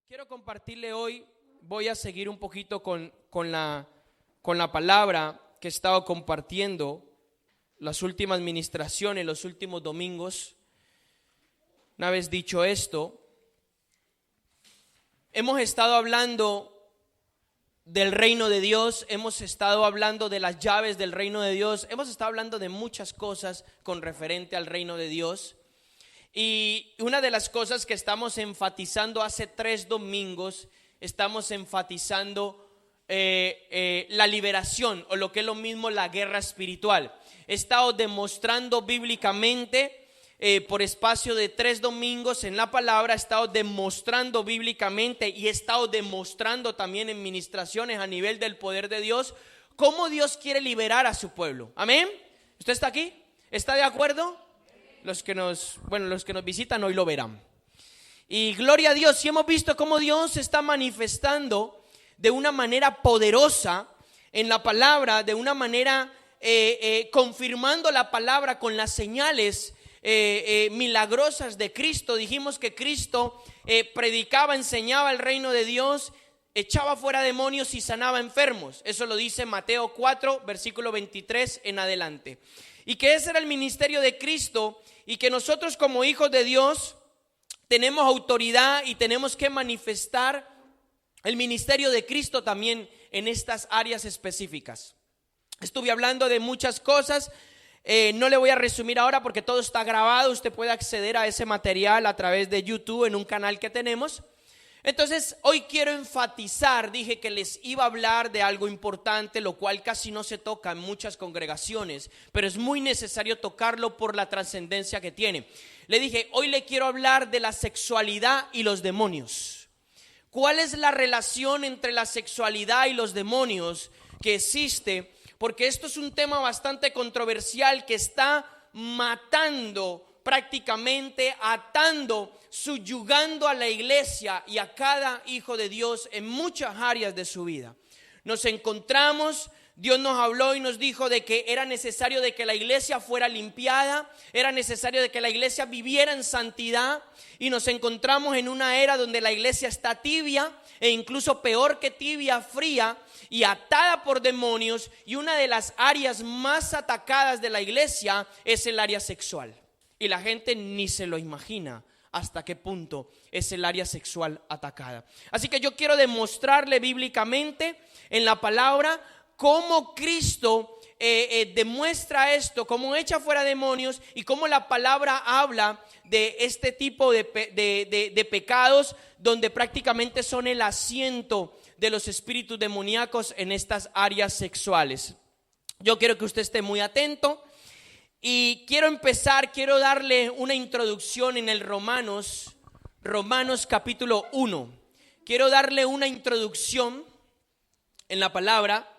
Quiero compartirle hoy, voy a seguir un poquito con la palabra que he estado compartiendo las últimas ministraciones, los últimos domingos. Una vez dicho esto, hemos estado hablando del reino de Dios, hemos estado hablando de las llaves del reino de Dios, hemos estado hablando de muchas cosas con referente al reino de Dios. Y una de las cosas que estamos enfatizando hace 3 domingos, estamos enfatizando la liberación, o lo que es lo mismo, la guerra espiritual. He estado demostrando bíblicamente por espacio de 3 domingos en la palabra, he estado demostrando bíblicamente y he estado demostrando también en ministraciones a nivel del poder de Dios cómo Dios quiere liberar a su pueblo. ¿Amén? ¿Usted está aquí? ¿Está de acuerdo? Los que nos visitan hoy lo verán. Y gloria a Dios, si hemos visto cómo Dios se está manifestando de una manera poderosa en la palabra, de una manera confirmando la palabra con las señales milagrosas de Cristo. Dijimos que Cristo predicaba, enseñaba el reino de Dios, echaba fuera demonios y sanaba enfermos. Eso lo dice Mateo 4, versículo 23 en adelante. Y que ese era el ministerio de Cristo, y que nosotros como hijos de Dios tenemos autoridad y tenemos que manifestar el ministerio de Cristo también en estas áreas específicas. Estuve hablando de muchas cosas, no le voy a resumir ahora porque todo está grabado. Usted puede acceder a ese material a través de YouTube en un canal que tenemos. Entonces hoy quiero enfatizar, dije que les iba a hablar de algo importante, lo cual casi no se toca en muchas congregaciones, pero es muy necesario tocarlo por la trascendencia que tiene. Le dije, hoy le quiero hablar de la sexualidad y los demonios. ¿Cuál es la relación entre la sexualidad y los demonios que existe? Porque esto es un tema bastante controversial que está matando prácticamente, atando, subyugando a la iglesia y a cada hijo de Dios en muchas áreas de su vida. Nos encontramos, Dios nos habló y nos dijo de que era necesario de que la iglesia fuera limpiada, era necesario de que la iglesia viviera en santidad, y nos encontramos en una era donde la iglesia está tibia, e incluso peor que tibia, fría y atada por demonios. Y una de las áreas más atacadas de la iglesia es el área sexual. Y la gente ni se lo imagina hasta qué punto es el área sexual atacada. Así que yo quiero demostrarle bíblicamente en la palabra cómo Cristo demuestra esto, cómo echa fuera demonios y cómo la palabra habla de este tipo de pecados, donde prácticamente son el asiento de los espíritus demoníacos en estas áreas sexuales. Yo quiero que usted esté muy atento. Y quiero darle una introducción en el Romanos capítulo 1. Quiero darle una introducción en la palabra.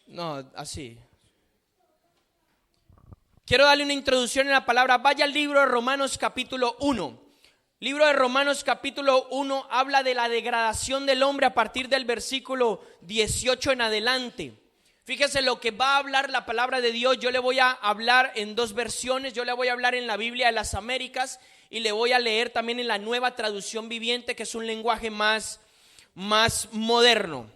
No, así. Quiero darle una introducción en la palabra. Vaya al libro de Romanos capítulo 1. Libro de Romanos capítulo 1 habla de la degradación del hombre a partir del versículo 18 en adelante. Fíjese lo que va a hablar la palabra de Dios. Yo le voy a hablar en 2 versiones. Yo le voy a hablar en la Biblia de las Américas y le voy a leer también en la Nueva Traducción Viviente, que es un lenguaje más moderno.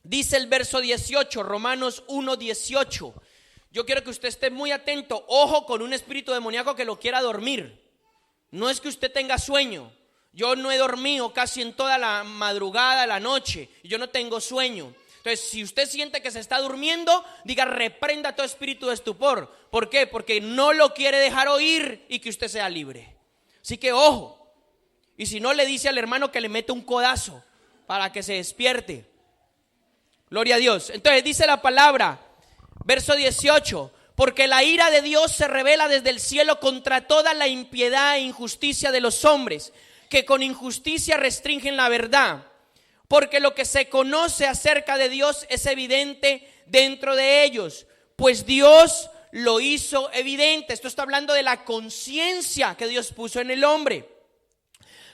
Dice el verso 18, Romanos 1, 18. Yo quiero que usted esté muy atento. Ojo con un espíritu demoníaco que lo quiera dormir. No es que usted tenga sueño. Yo no he dormido casi en toda la madrugada, la noche. Yo no tengo sueño. Entonces, si usted siente que se está durmiendo, diga, reprenda todo espíritu de estupor. ¿Por qué? Porque no lo quiere dejar oír y que usted sea libre. Así que ojo. Y si no, le dice al hermano que le mete un codazo para que se despierte. Gloria a Dios. Entonces dice la palabra, verso 18. Porque la ira de Dios se revela desde el cielo contra toda la impiedad e injusticia de los hombres, que con injusticia restringen la verdad. Porque lo que se conoce acerca de Dios es evidente dentro de ellos, pues Dios lo hizo evidente. Esto está hablando de la conciencia que Dios puso en el hombre.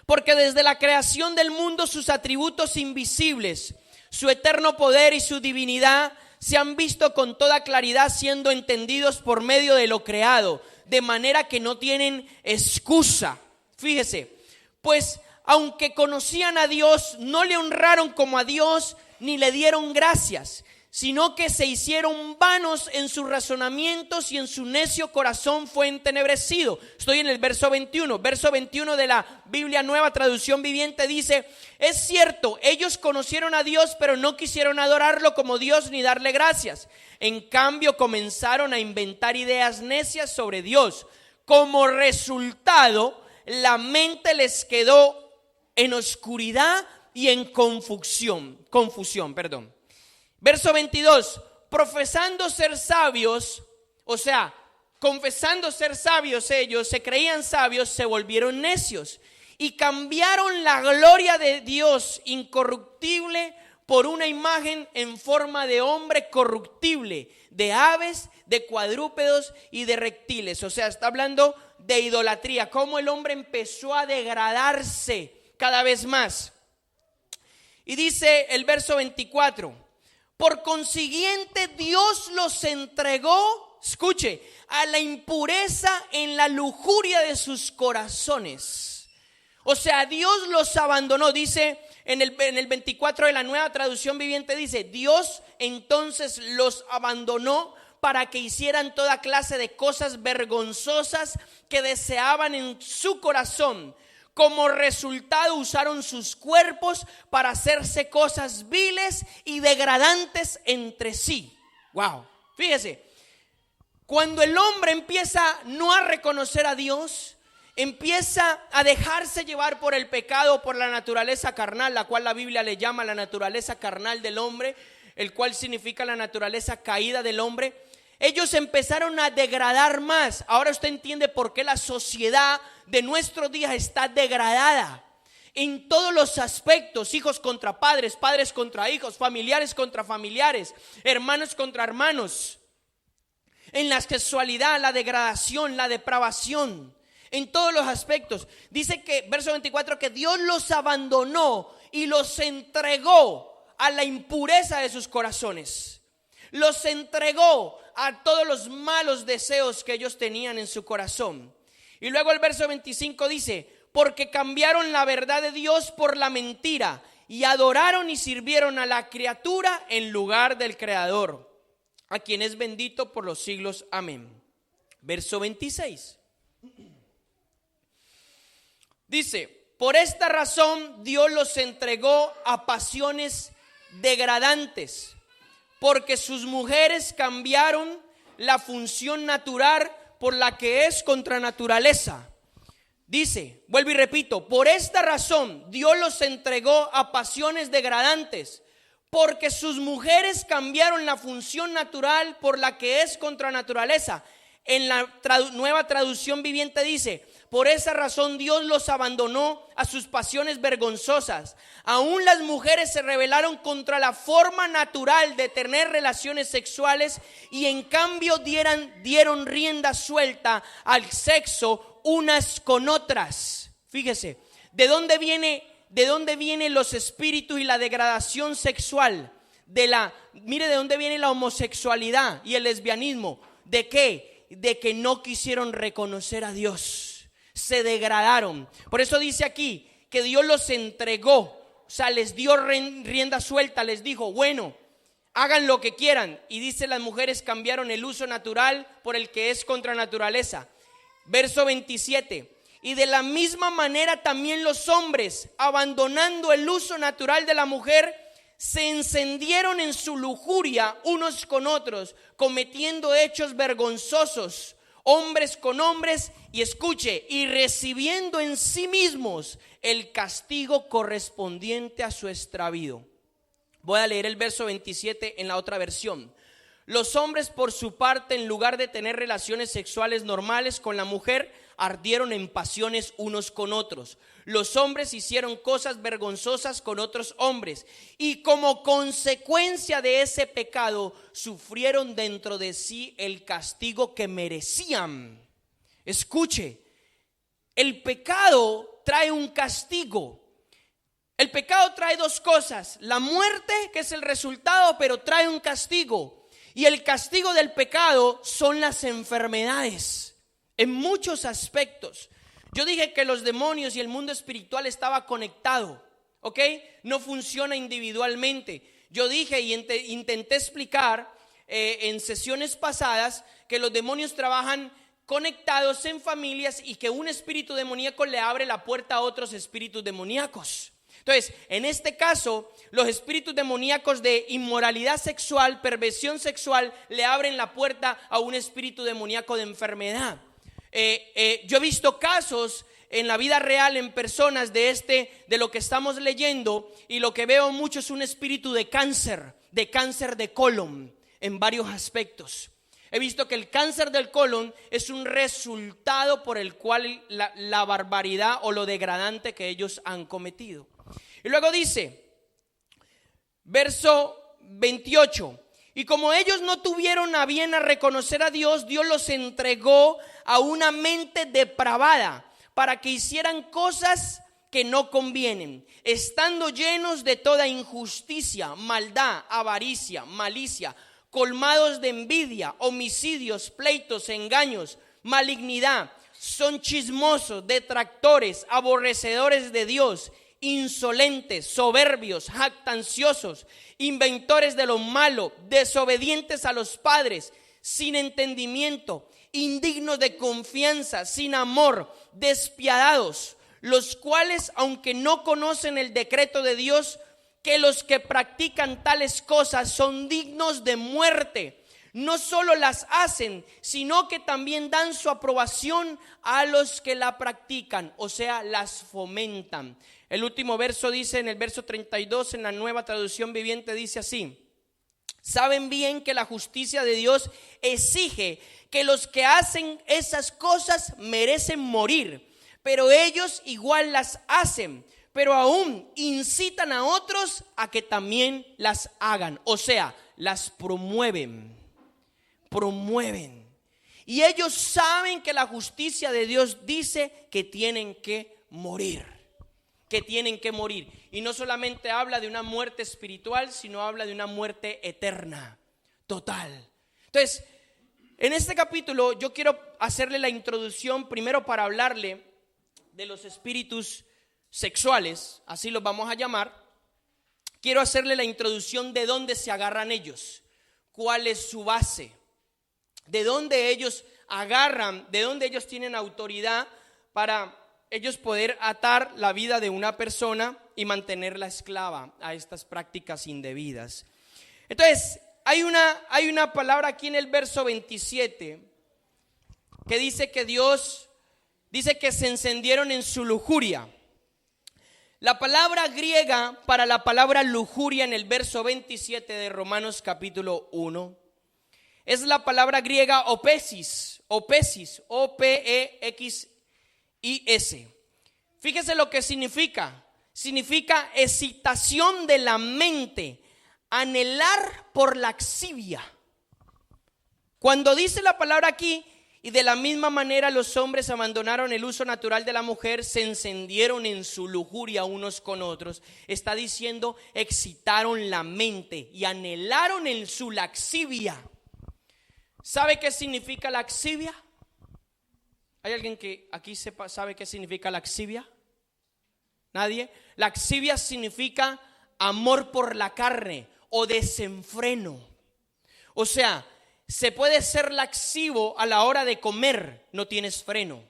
Porque desde la creación del mundo sus atributos invisibles, su eterno poder y su divinidad se han visto con toda claridad, siendo entendidos por medio de lo creado, de manera que no tienen excusa. Fíjese, pues aunque conocían a Dios, no le honraron como a Dios ni le dieron gracias, sino que se hicieron vanos en sus razonamientos y en su necio corazón fue entenebrecido. Estoy en el verso 21. Verso 21 de la Biblia Nueva Traducción Viviente dice: es cierto, ellos conocieron a Dios, pero no quisieron adorarlo como Dios ni darle gracias. En cambio, comenzaron a inventar ideas necias sobre Dios. Como resultado, la mente les quedó en oscuridad y en confusión. Verso 22, profesando ser sabios, o sea, confesando ser sabios ellos, se creían sabios, se volvieron necios y cambiaron la gloria de Dios incorruptible por una imagen en forma de hombre corruptible, de aves, de cuadrúpedos y de reptiles. O sea, está hablando de idolatría, cómo el hombre empezó a degradarse cada vez más. Y dice el verso 24: por consiguiente, Dios los entregó, escuche, a la impureza en la lujuria de sus corazones. O sea, Dios los abandonó. Dice en el 24 de la Nueva Traducción Viviente, dice: Dios entonces los abandonó para que hicieran toda clase de cosas vergonzosas que deseaban en su corazón. Como resultado usaron sus cuerpos para hacerse cosas viles y degradantes entre sí. Wow, fíjese, cuando el hombre empieza no a reconocer a Dios, empieza a dejarse llevar por el pecado, por la naturaleza carnal, la cual la Biblia le llama la naturaleza carnal del hombre, el cual significa la naturaleza caída del hombre. Ellos empezaron a degradar más. Ahora usted entiende por qué la sociedad de nuestros días está degradada en todos los aspectos: hijos contra padres, padres contra hijos, familiares contra familiares, hermanos contra hermanos. En la sexualidad, la degradación, la depravación, en todos los aspectos. Dice que, verso 24, que Dios los abandonó y los entregó a la impureza de sus corazones. Los entregó a todos los malos deseos que ellos tenían en su corazón. Y luego el verso 25 dice: porque cambiaron la verdad de Dios por la mentira y adoraron y sirvieron a la criatura en lugar del Creador, a quien es bendito por los siglos. Amén. Verso 26 dice: por esta razón Dios los entregó a pasiones degradantes, porque sus mujeres cambiaron la función natural por la que es contra naturaleza. Dice, vuelvo y repito: por esta razón Dios los entregó a pasiones degradantes, porque sus mujeres cambiaron la función natural por la que es contra naturaleza. En la Nueva Traducción Viviente dice: por esa razón Dios los abandonó a sus pasiones vergonzosas. Aún las mujeres se rebelaron contra la forma natural de tener relaciones sexuales y en cambio dieron rienda suelta al sexo unas con otras. Fíjese, ¿de dónde vienen los espíritus y la degradación sexual? Mire de dónde viene la homosexualidad y el lesbianismo. ¿De qué? De que no quisieron reconocer a Dios. Se degradaron. Por eso dice aquí que Dios los entregó, o sea, les dio rienda suelta, les dijo: bueno, hagan lo que quieran. Y dice: las mujeres cambiaron el uso natural por el que es contra naturaleza. Verso 27: y de la misma manera también los hombres, abandonando el uso natural de la mujer, se encendieron en su lujuria unos con otros, cometiendo hechos vergonzosos, hombres con hombres, y escuche, y recibiendo en sí mismos el castigo correspondiente a su extravío. Voy a leer el verso 27 en la otra versión. Los hombres, por su parte, en lugar de tener relaciones sexuales normales con la mujer, ardieron en pasiones unos con otros. Los hombres hicieron cosas vergonzosas con otros hombres, y como consecuencia de ese pecado sufrieron dentro de sí el castigo que merecían. Escuche, el pecado trae un castigo. El pecado trae dos cosas: la muerte, que es el resultado, pero trae un castigo. Y el castigo del pecado son las enfermedades. en muchos aspectos. Yo dije que los demonios y el mundo espiritual estaba conectado, ¿ok? No funciona individualmente. Yo dije y intenté explicar en sesiones pasadas que los demonios trabajan conectados en familias y que un espíritu demoníaco le abre la puerta a otros espíritus demoníacos. Entonces, en este caso, los espíritus demoníacos de inmoralidad sexual, perversión sexual, le abren la puerta a un espíritu demoníaco de enfermedad. Yo he visto casos en la vida real, en personas de lo que estamos leyendo, y lo que veo mucho es un espíritu de cáncer de colon en varios aspectos. He visto que el cáncer del colon es un resultado por el cual la barbaridad o lo degradante que ellos han cometido. Y luego dice, verso 28, y como ellos no tuvieron a bien a reconocer a Dios, Dios los entregó a una mente depravada para que hicieran cosas que no convienen, estando llenos de toda injusticia, maldad, avaricia, malicia, colmados de envidia, homicidios, pleitos, engaños, malignidad. Son chismosos, detractores, aborrecedores de Dios, insolentes, soberbios, jactanciosos, inventores de lo malo, desobedientes a los padres, sin entendimiento, indignos de confianza, sin amor, despiadados, los cuales, aunque no conocen el decreto de Dios, que los que practican tales cosas son dignos de muerte, no solo las hacen, sino que también dan su aprobación a los que la practican, o sea, las fomentan. El último verso dice, en el verso 32, en la Nueva Traducción Viviente, dice así: saben bien que la justicia de Dios exige que los que hacen esas cosas merecen morir, pero ellos igual las hacen, pero aún incitan a otros a que también las hagan, o sea, las promueven. Y ellos saben que la justicia de Dios dice que tienen que morir. Y no solamente habla de una muerte espiritual, sino habla de una muerte eterna, total. Entonces, en este capítulo yo quiero hacerle la introducción primero para hablarle de los espíritus sexuales, así los vamos a llamar. Quiero hacerle la introducción de dónde se agarran ellos, cuál es su base, de dónde ellos agarran, de dónde ellos tienen autoridad para ellos poder atar la vida de una persona y mantenerla esclava a estas prácticas indebidas. Entonces, hay una palabra aquí en el verso 27 que dice que Dios dice que se encendieron en su lujuria. La palabra griega para la palabra lujuria en el verso 27 de Romanos capítulo 1 es la palabra griega opesis, O-P-E-X-I-S. Fíjese lo que significa. Significa excitación de la mente, anhelar por laxivia. Cuando dice la palabra aquí, y de la misma manera los hombres abandonaron el uso natural de la mujer, se encendieron en su lujuria unos con otros, está diciendo excitaron la mente y anhelaron en su laxivia. ¿Sabe qué significa laxivia? ¿Hay alguien que aquí sabe qué significa laxivia? ¿Nadie? Laxivia significa amor por la carne o desenfreno. O sea, se puede ser laxivo a la hora de comer, no tienes freno.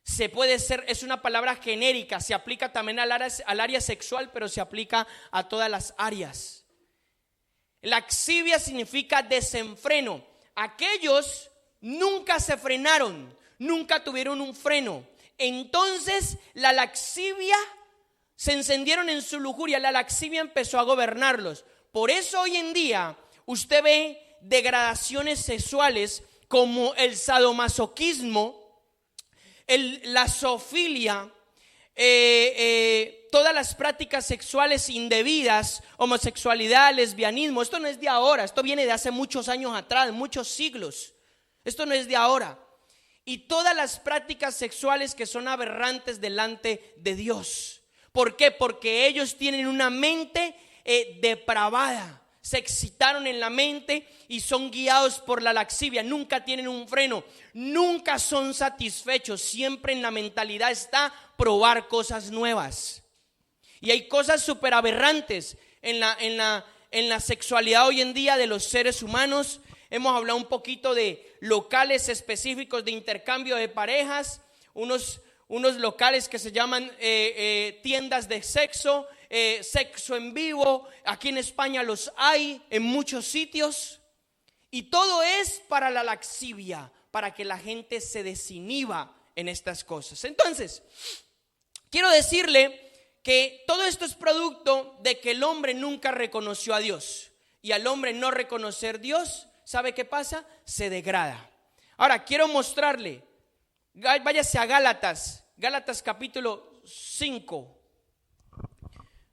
Se puede ser, es una palabra genérica, se aplica también al área sexual, pero se aplica a todas las áreas. Laxivia significa desenfreno. Aquellos nunca se frenaron, nunca tuvieron un freno. Entonces la laxivia, se encendieron en su lujuria, la laxivia empezó a gobernarlos. Por eso hoy en día usted ve degradaciones sexuales como el sadomasoquismo, la zoofilia, todas las prácticas sexuales indebidas, homosexualidad, lesbianismo. Esto no es de ahora, esto viene de hace muchos años atrás, muchos siglos. Esto no es de ahora. Y todas las prácticas sexuales que son aberrantes delante de Dios. ¿Por qué? Porque ellos tienen una mente depravada. se excitaron en la mente y son guiados por la laxivia, nunca tienen un freno, nunca son satisfechos, siempre en la mentalidad está probar cosas nuevas. Y hay cosas súper aberrantes en la sexualidad hoy en día de los seres humanos. Hemos hablado un poquito de locales específicos de intercambio de parejas, unos locales que se llaman tiendas de sexo, sexo en vivo. Aquí en España los hay en muchos sitios, y todo es para la laxivia, para que la gente se desinhiba en estas cosas. Entonces, quiero decirle que todo esto es producto de que el hombre nunca reconoció a Dios, y al hombre no reconocer a Dios, ¿sabe qué pasa? Se degrada. Ahora quiero mostrarle, váyase a Gálatas capítulo 5.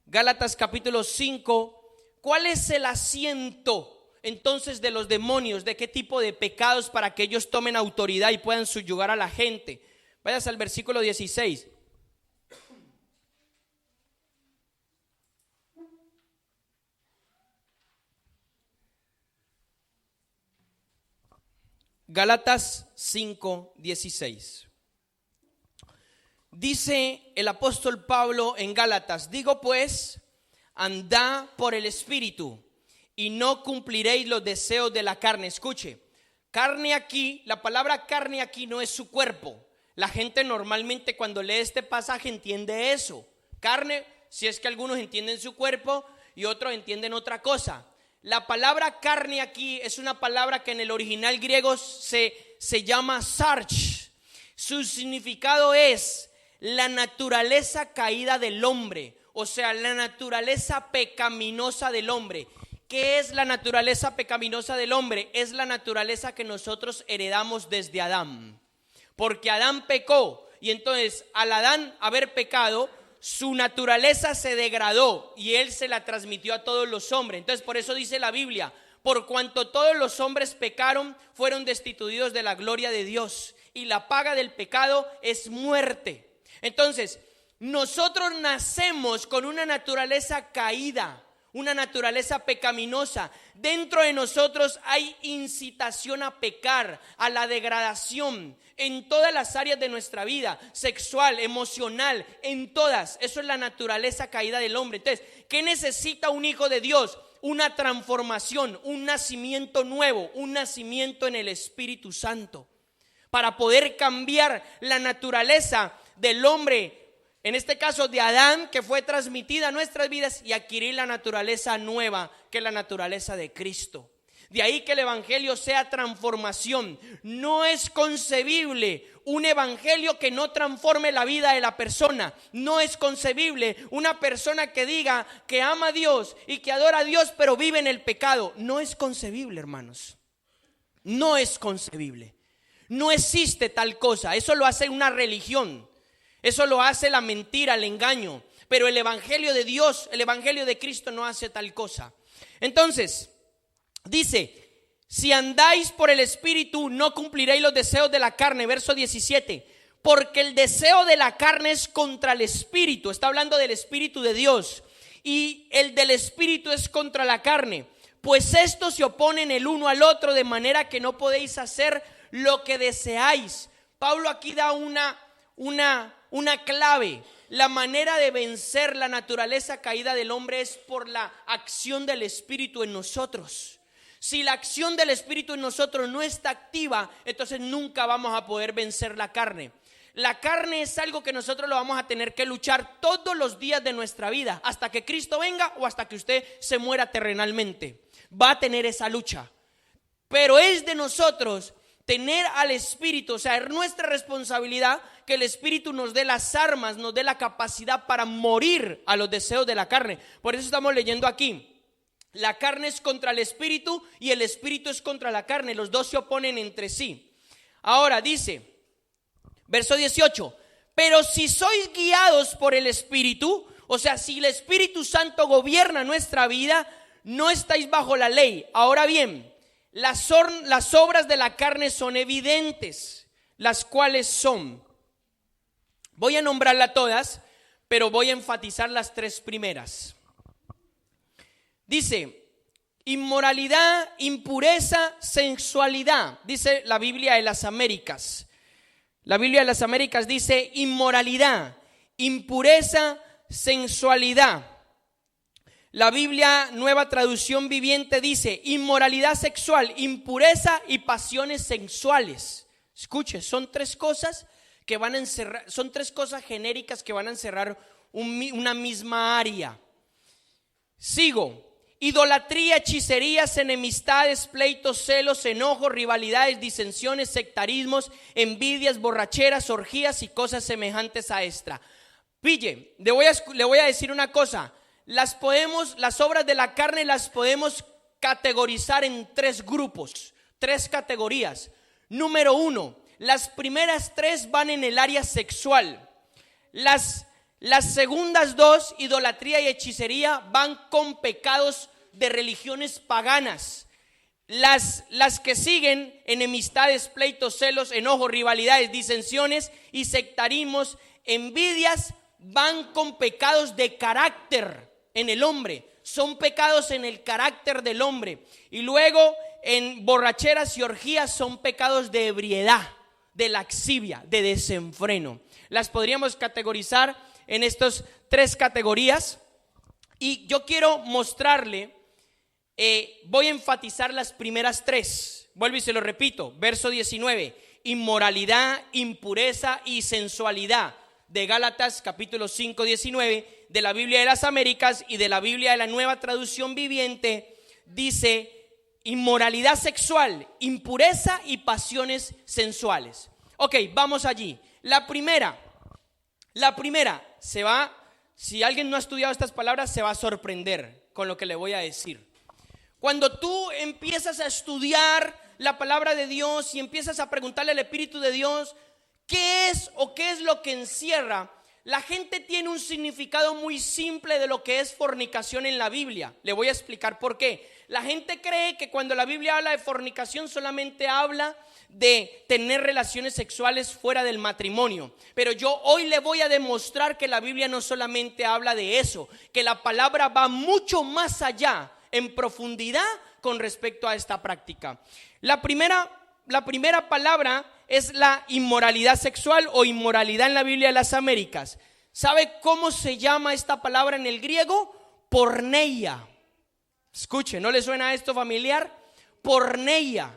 Gálatas capítulo 5. ¿Cuál es el asiento entonces de los demonios? ¿De qué tipo de pecados para que ellos tomen autoridad y puedan subyugar a la gente? Váyase al versículo 16. Gálatas 5:16. Dice el apóstol Pablo en Gálatas: digo pues, andad por el Espíritu y no cumpliréis los deseos de la carne. Escuche, carne aquí, la palabra carne aquí no es su cuerpo. La gente normalmente cuando lee este pasaje entiende eso. Carne, si es que algunos entienden su cuerpo y otros entienden otra cosa. La palabra carne aquí es una palabra que en el original griego se llama sarx. Su significado es la naturaleza caída del hombre, o sea, la naturaleza pecaminosa del hombre. ¿Qué es la naturaleza pecaminosa del hombre? Es la naturaleza que nosotros heredamos desde Adán. Porque Adán pecó, y entonces al Adán haber pecado, su naturaleza se degradó y él se la transmitió a todos los hombres. Entonces por eso dice la Biblia: por cuanto todos los hombres pecaron, fueron destituidos de la gloria de Dios, y la paga del pecado es muerte. Entonces nosotros nacemos con una naturaleza caída, una naturaleza pecaminosa. Dentro de nosotros hay incitación a pecar, a la degradación en todas las áreas de nuestra vida, sexual, emocional, en todas. Eso es la naturaleza caída del hombre. Entonces, ¿qué necesita un hijo de Dios? Una transformación, un nacimiento nuevo, un nacimiento en el Espíritu Santo, para poder cambiar la naturaleza del hombre, en este caso de Adán, que fue transmitida a nuestras vidas, y adquirir la naturaleza nueva, que es la naturaleza de Cristo. De ahí que el evangelio sea transformación. No es concebible un evangelio que no transforme la vida de la persona. No es concebible una persona que diga que ama a Dios y que adora a Dios, pero vive en el pecado. No es concebible, hermanos. No es concebible. No existe tal cosa. Eso lo hace una religión. Eso lo hace la mentira, el engaño. Pero el evangelio de Dios, el evangelio de Cristo no hace tal cosa. Entonces, dice: si andáis por el Espíritu, no cumpliréis los deseos de la carne. Verso 17. Porque el deseo de la carne es contra el Espíritu. Está hablando del Espíritu de Dios. Y el del Espíritu es contra la carne. Pues estos se oponen el uno al otro, de manera que no podéis hacer lo que deseáis. Pablo aquí da una clave. La manera de vencer la naturaleza caída del hombre es por la acción del Espíritu en nosotros. Si la acción del Espíritu en nosotros no está activa, entonces nunca vamos a poder vencer la carne. La carne es algo que nosotros lo vamos a tener que luchar todos los días de nuestra vida, hasta que Cristo venga o hasta que usted se muera terrenalmente. Va a tener esa lucha. Pero es de nosotros tener al Espíritu, o sea, es nuestra responsabilidad que el Espíritu nos dé las armas, nos dé la capacidad para morir a los deseos de la carne. Por eso estamos leyendo aquí: la carne es contra el Espíritu y el Espíritu es contra la carne. Los dos se oponen entre sí. Ahora dice, verso 18: pero si sois guiados por el Espíritu, o sea, si el Espíritu Santo gobierna nuestra vida, no estáis bajo la ley. Ahora bien, las obras de la carne son evidentes, las cuales son, voy a nombrarlas todas, pero voy a enfatizar las tres primeras. Dice, Inmoralidad, impureza, sensualidad, dice la Biblia de las Américas. La Biblia de las Américas dice inmoralidad, impureza, sensualidad. La Biblia Nueva Traducción Viviente dice inmoralidad sexual, impureza y pasiones sensuales. Escuche, son tres cosas que van a encerrar, son tres cosas genéricas que van a encerrar una misma área. Sigo. Idolatría, hechicerías, enemistades, pleitos, celos, enojos, rivalidades, disensiones, sectarismos, envidias, borracheras, orgías y cosas semejantes a esta. Pille, le voy a decir una cosa. Las obras de la carne las podemos categorizar en tres grupos, tres categorías. Número uno, las primeras tres van en el área sexual. Las segundas dos, idolatría y hechicería, van con pecados de religiones paganas. Las que siguen, enemistades, pleitos, celos, enojos, rivalidades, disensiones y sectarismos, envidias, van con pecados de carácter en el hombre. Son pecados en el carácter del hombre. Y luego en borracheras y orgías son pecados de ebriedad, de laxivia, de desenfreno. Las podríamos categorizar en estas tres categorías. Y yo quiero mostrarle, voy a enfatizar las primeras tres. Vuelvo y se lo repito, verso 19, inmoralidad, impureza y sensualidad, de Gálatas capítulo 5, 19, de la Biblia de las Américas y de la Biblia de la Nueva Traducción Viviente. Dice inmoralidad sexual, impureza y pasiones sensuales. Ok, vamos allí. La primera si alguien no ha estudiado estas palabras, se va a sorprender con lo que le voy a decir. Cuando tú empiezas a estudiar la palabra de Dios y empiezas a preguntarle al Espíritu de Dios qué es lo que encierra, la gente tiene un significado muy simple de lo que es fornicación en la Biblia. Le voy a explicar por qué. La gente cree que cuando la Biblia habla de fornicación solamente habla de tener relaciones sexuales fuera del matrimonio. Pero yo hoy le voy a demostrar que la Biblia no solamente habla de eso, que la palabra va mucho más allá, en profundidad con respecto a esta práctica. La primera palabra es la inmoralidad sexual o inmoralidad en la Biblia de las Américas. ¿Sabe cómo se llama esta palabra en el griego? Porneia. Escuche, ¿no le suena esto familiar? Porneia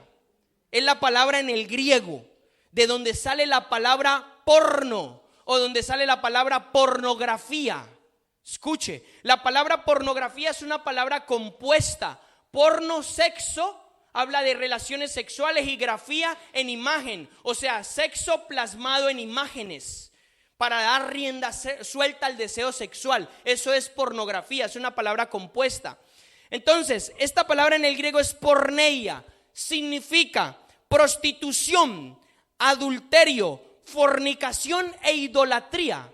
es la palabra en el griego, de donde sale la palabra porno o donde sale la palabra pornografía. Escuche, la palabra pornografía es una palabra compuesta. Porno, sexo, habla de relaciones sexuales, y grafía en imagen, o sea, sexo plasmado en imágenes para dar rienda suelta al deseo sexual. Eso es pornografía, es una palabra compuesta. Entonces, esta palabra en el griego es porneia, significa prostitución, adulterio, fornicación e idolatría.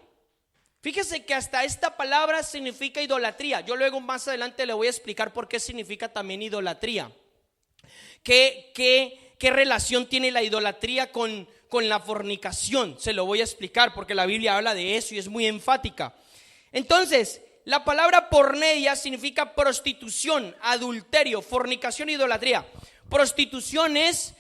Fíjese que hasta esta palabra significa idolatría. Yo luego más adelante le voy a explicar por qué significa también idolatría. ¿Qué relación tiene la idolatría con la fornicación? Se lo voy a explicar porque la Biblia habla de eso y es muy enfática. Entonces, la palabra porneia significa prostitución, adulterio, fornicación e idolatría. Prostitución es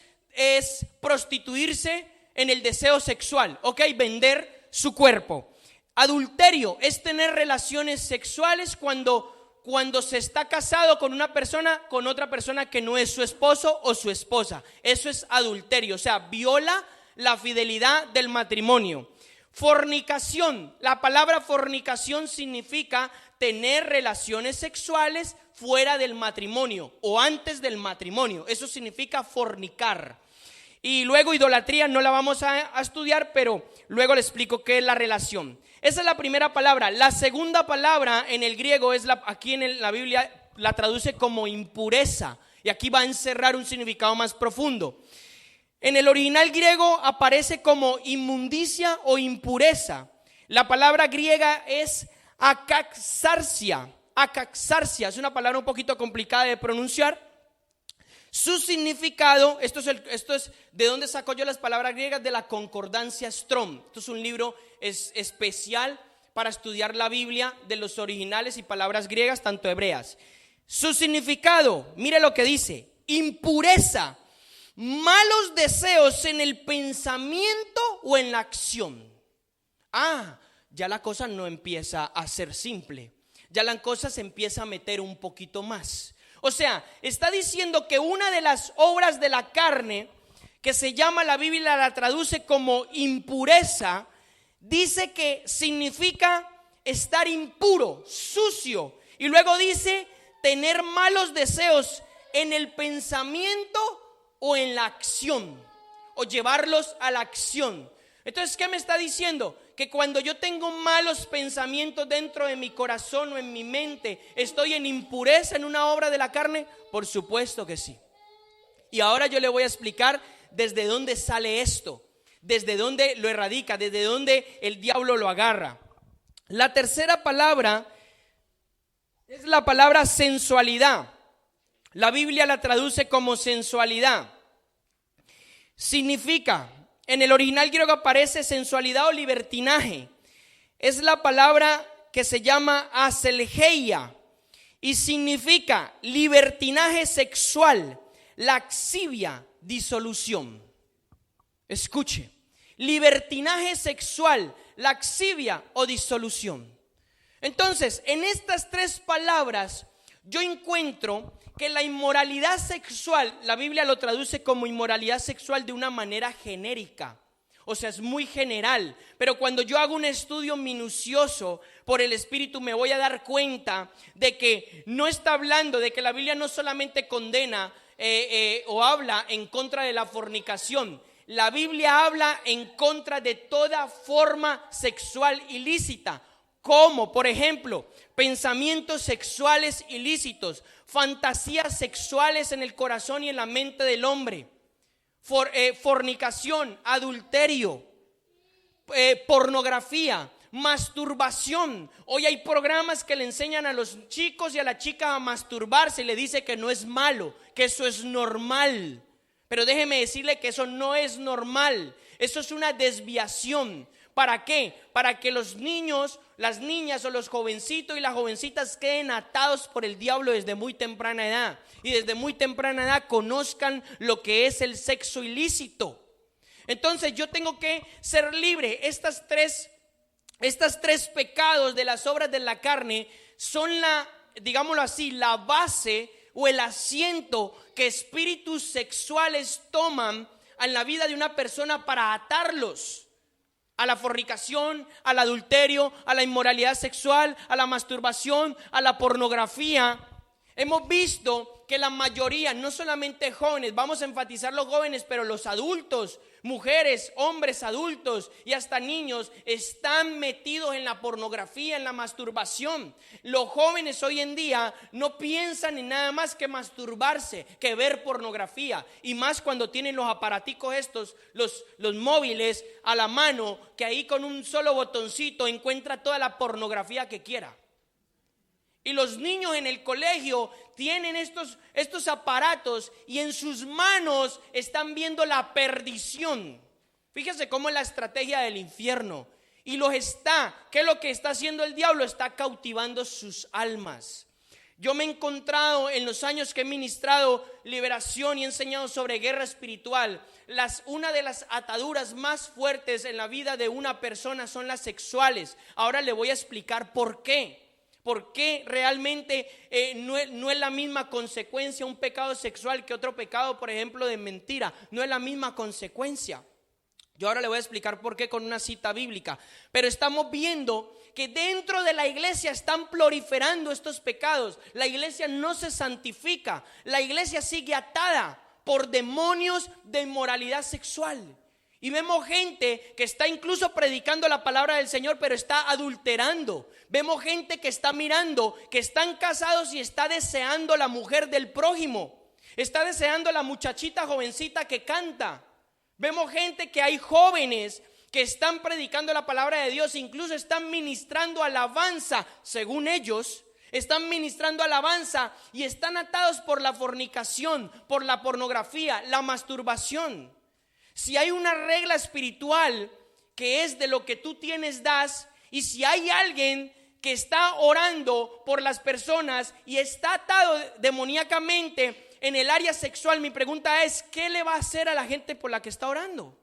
prostituirse en el deseo sexual, ok, vender su cuerpo. Adulterio es tener relaciones sexuales cuando se está casado con una persona, con otra persona que no es su esposo o su esposa. Eso es adulterio, o sea, viola la fidelidad del matrimonio. Fornicación, la palabra fornicación significa tener relaciones sexuales fuera del matrimonio o antes del matrimonio. Eso significa fornicar. Y luego idolatría no la vamos a estudiar, pero luego le explico qué es la relación. Esa es la primera palabra. La segunda palabra en el griego es aquí en la Biblia la traduce como impureza, y aquí va a encerrar un significado más profundo. En el original griego aparece como inmundicia o impureza. La palabra griega es akaxarsia. Akaxarsia es una palabra un poquito complicada de pronunciar. Su significado, esto es de dónde saco yo las palabras griegas, de la concordancia Strong. Esto es un libro especial para estudiar la Biblia, de los originales y palabras griegas, tanto hebreas. Su significado, mire lo que dice: impureza, malos deseos en el pensamiento o en la acción. Ya la cosa no empieza a ser simple, ya la cosa se empieza a meter un poquito más. O sea, está diciendo que una de las obras de la carne, que se llama, la Biblia la traduce como impureza, dice que significa estar impuro, sucio, y luego dice tener malos deseos en el pensamiento o en la acción, o llevarlos a la acción. Entonces, ¿qué me está diciendo? Que cuando yo tengo malos pensamientos dentro de mi corazón o en mi mente, ¿estoy en impureza en una obra de la carne? Por supuesto que sí. Y ahora yo le voy a explicar desde dónde sale esto, desde dónde lo erradica, desde dónde el diablo lo agarra. La tercera palabra es la palabra sensualidad. La Biblia la traduce como sensualidad. Significa, en el original griego aparece sensualidad o libertinaje. Es la palabra que se llama aselgeia y significa libertinaje sexual, laxivia, disolución. Escuche, libertinaje sexual, laxivia o disolución. Entonces, en estas tres palabras yo encuentro que la inmoralidad sexual, la Biblia lo traduce como inmoralidad sexual de una manera genérica, o sea, es muy general, pero cuando yo hago un estudio minucioso por el Espíritu me voy a dar cuenta de que no está hablando, de que la Biblia no solamente condena o habla en contra de la fornicación. La Biblia habla en contra de toda forma sexual ilícita, como por ejemplo pensamientos sexuales ilícitos, fantasías sexuales en el corazón y en la mente del hombre, fornicación, adulterio, pornografía, masturbación. Hoy hay programas que le enseñan a los chicos y a la chica a masturbarse y le dice que no es malo, que eso es normal. Pero déjeme decirle que eso no es normal, eso es una desviación. ¿Para qué? Para que los niños, las niñas o los jovencitos y las jovencitas queden atados por el diablo desde muy temprana edad. Y desde muy temprana edad conozcan lo que es el sexo ilícito. Entonces yo tengo que ser libre. Estas tres pecados de las obras de la carne son digámoslo así, la base o el asiento que espíritus sexuales toman en la vida de una persona para atarlos a la fornicación, al adulterio, a la inmoralidad sexual, a la masturbación, a la pornografía. Hemos visto que la mayoría, no solamente jóvenes, vamos a enfatizar los jóvenes, pero los adultos, mujeres, hombres adultos y hasta niños están metidos en la pornografía, en la masturbación. Los jóvenes hoy en día no piensan en nada más que masturbarse, que ver pornografía, y más cuando tienen los aparaticos estos, los móviles a la mano, que ahí con un solo botoncito encuentra toda la pornografía que quiera. Y los niños en el colegio tienen estos aparatos y en sus manos están viendo la perdición. Fíjese cómo es la estrategia del infierno. Y ¿qué es lo que está haciendo el diablo? Está cautivando sus almas. Yo me he encontrado en los años que he ministrado liberación y he enseñado sobre guerra espiritual. Una de las ataduras más fuertes en la vida de una persona son las sexuales. Ahora le voy a explicar por qué. Porque realmente no es la misma consecuencia un pecado sexual que otro pecado, por ejemplo, de mentira. No es la misma consecuencia. Yo ahora le voy a explicar por qué con una cita bíblica. Pero estamos viendo que dentro de la iglesia están proliferando estos pecados. La iglesia no se santifica. La iglesia sigue atada por demonios de inmoralidad sexual. Y vemos gente que está incluso predicando la palabra del Señor, pero está adulterando. Vemos gente que está mirando, que están casados y está deseando la mujer del prójimo. Está deseando la muchachita jovencita que canta. Vemos gente que hay jóvenes que están predicando la palabra de Dios, incluso están ministrando alabanza, según ellos. Están ministrando alabanza y están atados por la fornicación, por la pornografía, la masturbación. Si hay una regla espiritual que es de lo que tú tienes das, y si hay alguien que está orando por las personas y está atado demoníacamente en el área sexual, mi pregunta es, ¿qué le va a hacer a la gente por la que está orando?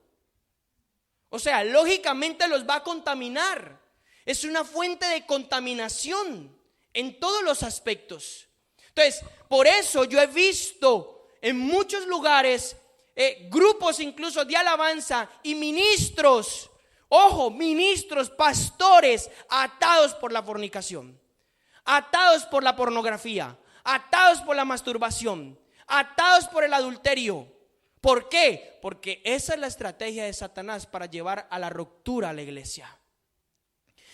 O sea, lógicamente los va a contaminar. Es una fuente de contaminación en todos los aspectos. Entonces, por eso yo he visto en muchos lugares grupos incluso de alabanza y ministros, ojo, ministros, pastores atados por la fornicación, atados por la pornografía, atados por la masturbación, atados por el adulterio. ¿Por qué? Porque esa es la estrategia de Satanás para llevar a la ruptura a la iglesia.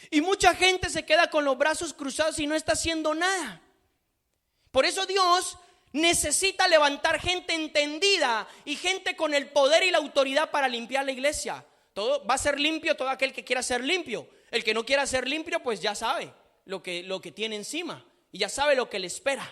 Y mucha gente se queda con los brazos cruzados y no está haciendo nada. Por eso Dios necesita levantar gente entendida y gente con el poder y la autoridad para limpiar la iglesia. Todo va a ser limpio todo aquel que quiera ser limpio. El que no quiera ser limpio, pues ya sabe lo que tiene encima y ya sabe lo que le espera.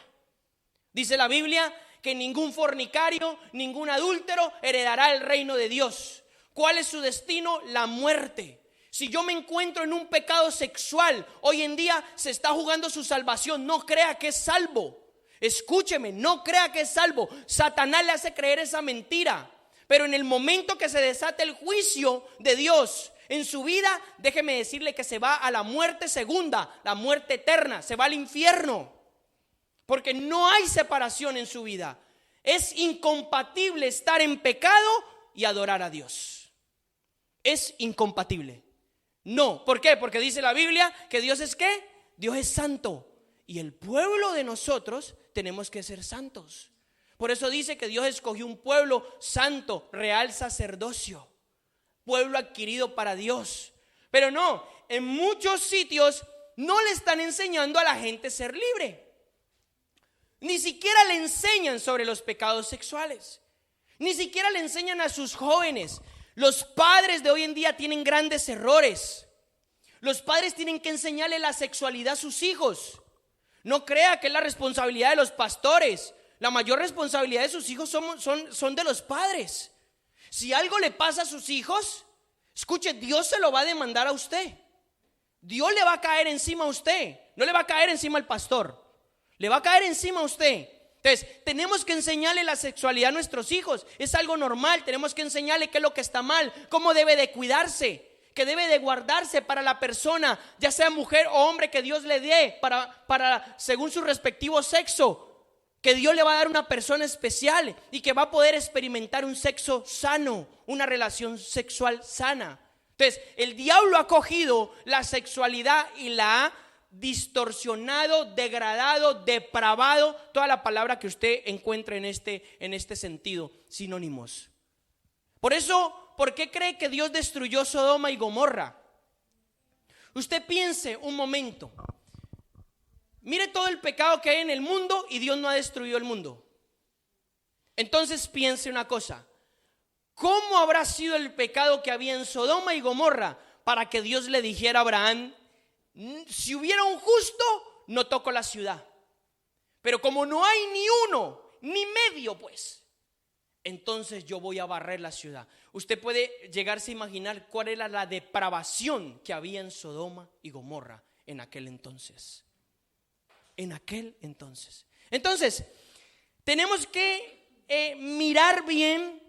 Dice la Biblia que ningún fornicario, ningún adúltero heredará el reino de Dios. ¿Cuál es su destino? La muerte. Si yo me encuentro en un pecado sexual, hoy en día se está jugando su salvación. No crea que es salvo. Escúcheme, no crea que es salvo. Satanás le hace creer esa mentira. Pero en el momento que se desate el juicio de Dios en su vida, déjeme decirle que se va a la muerte segunda, la muerte eterna, se va al infierno. Porque no hay separación en su vida. Es incompatible estar en pecado y adorar a Dios. Es incompatible. No, ¿por qué? Porque dice la Biblia que Dios es ¿qué? Dios es santo. Y el pueblo de nosotros tenemos que ser santos. Por eso dice que Dios escogió un pueblo santo, real sacerdocio, pueblo adquirido para Dios. Pero no, en muchos sitios no le están enseñando a la gente a ser libre. Ni siquiera le enseñan sobre los pecados sexuales. Ni siquiera le enseñan a sus jóvenes. Los padres de hoy en día tienen grandes errores. Los padres tienen que enseñarle la sexualidad a sus hijos. No crea que es la responsabilidad de los pastores. La mayor responsabilidad de sus hijos son de los padres. Si algo le pasa a sus hijos, escuche, Dios se lo va a demandar a usted. Dios le va a caer encima a usted. No le va a caer encima al pastor. Le va a caer encima a usted. Entonces, tenemos que enseñarle la sexualidad a nuestros hijos. Es algo normal. Tenemos que enseñarle qué es lo que está mal, cómo debe de cuidarse, que debe de guardarse para la persona, ya sea mujer o hombre, que Dios le dé para según su respectivo sexo, que Dios le va a dar una persona especial y que va a poder experimentar un sexo sano, una relación sexual sana. Entonces, el diablo ha cogido la sexualidad y la ha distorsionado, degradado, depravado, toda la palabra que usted encuentre en este sentido, sinónimos. Por eso, ¿por qué cree que Dios destruyó Sodoma y Gomorra? Usted piense un momento. Mire todo el pecado que hay en el mundo y Dios no ha destruido el mundo. Entonces piense una cosa. ¿Cómo habrá sido el pecado que había en Sodoma y Gomorra para que Dios le dijera a Abraham: si hubiera un justo, no toco la ciudad? Pero como no hay ni uno, ni medio, pues, entonces yo voy a barrer la ciudad. Usted puede llegarse a imaginar cuál era la depravación que había en Sodoma y Gomorra en aquel entonces. Entonces, tenemos que mirar bien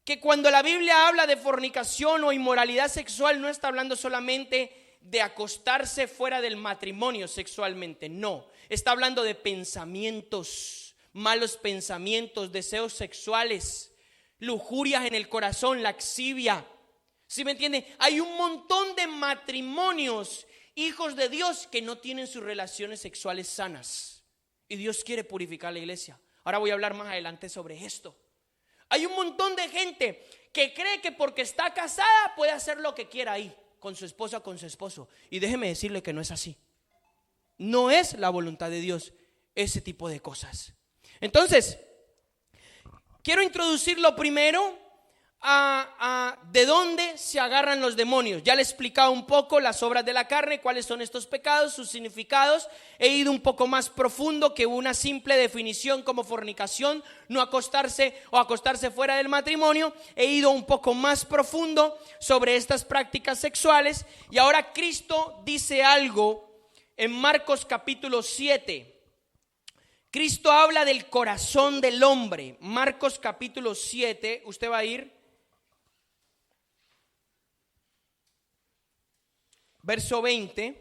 que cuando la Biblia habla de fornicación o inmoralidad sexual, no está hablando solamente de acostarse fuera del matrimonio sexualmente, no. Está hablando de pensamientos, malos pensamientos, deseos sexuales, lujurias en el corazón, laxivia. ¿Sí me entiende? Hay un montón de matrimonios, hijos de Dios, que no tienen sus relaciones sexuales sanas. Y Dios quiere purificar la iglesia. Ahora voy a hablar más adelante sobre esto. Hay un montón de gente que cree que porque está casada puede hacer lo que quiera ahí, con su esposa o con su esposo. Y déjeme decirle que no es así. No es la voluntad de Dios ese tipo de cosas. Entonces, quiero introducir lo primero de dónde se agarran los demonios. Ya le he explicado un poco las obras de la carne, cuáles son estos pecados, sus significados. He ido un poco más profundo que una simple definición como fornicación, no acostarse o acostarse fuera del matrimonio. He ido un poco más profundo sobre estas prácticas sexuales. Y ahora Cristo dice algo en Marcos capítulo 7. Cristo habla del corazón del hombre. Marcos capítulo 7, usted va a ir. Verso 20.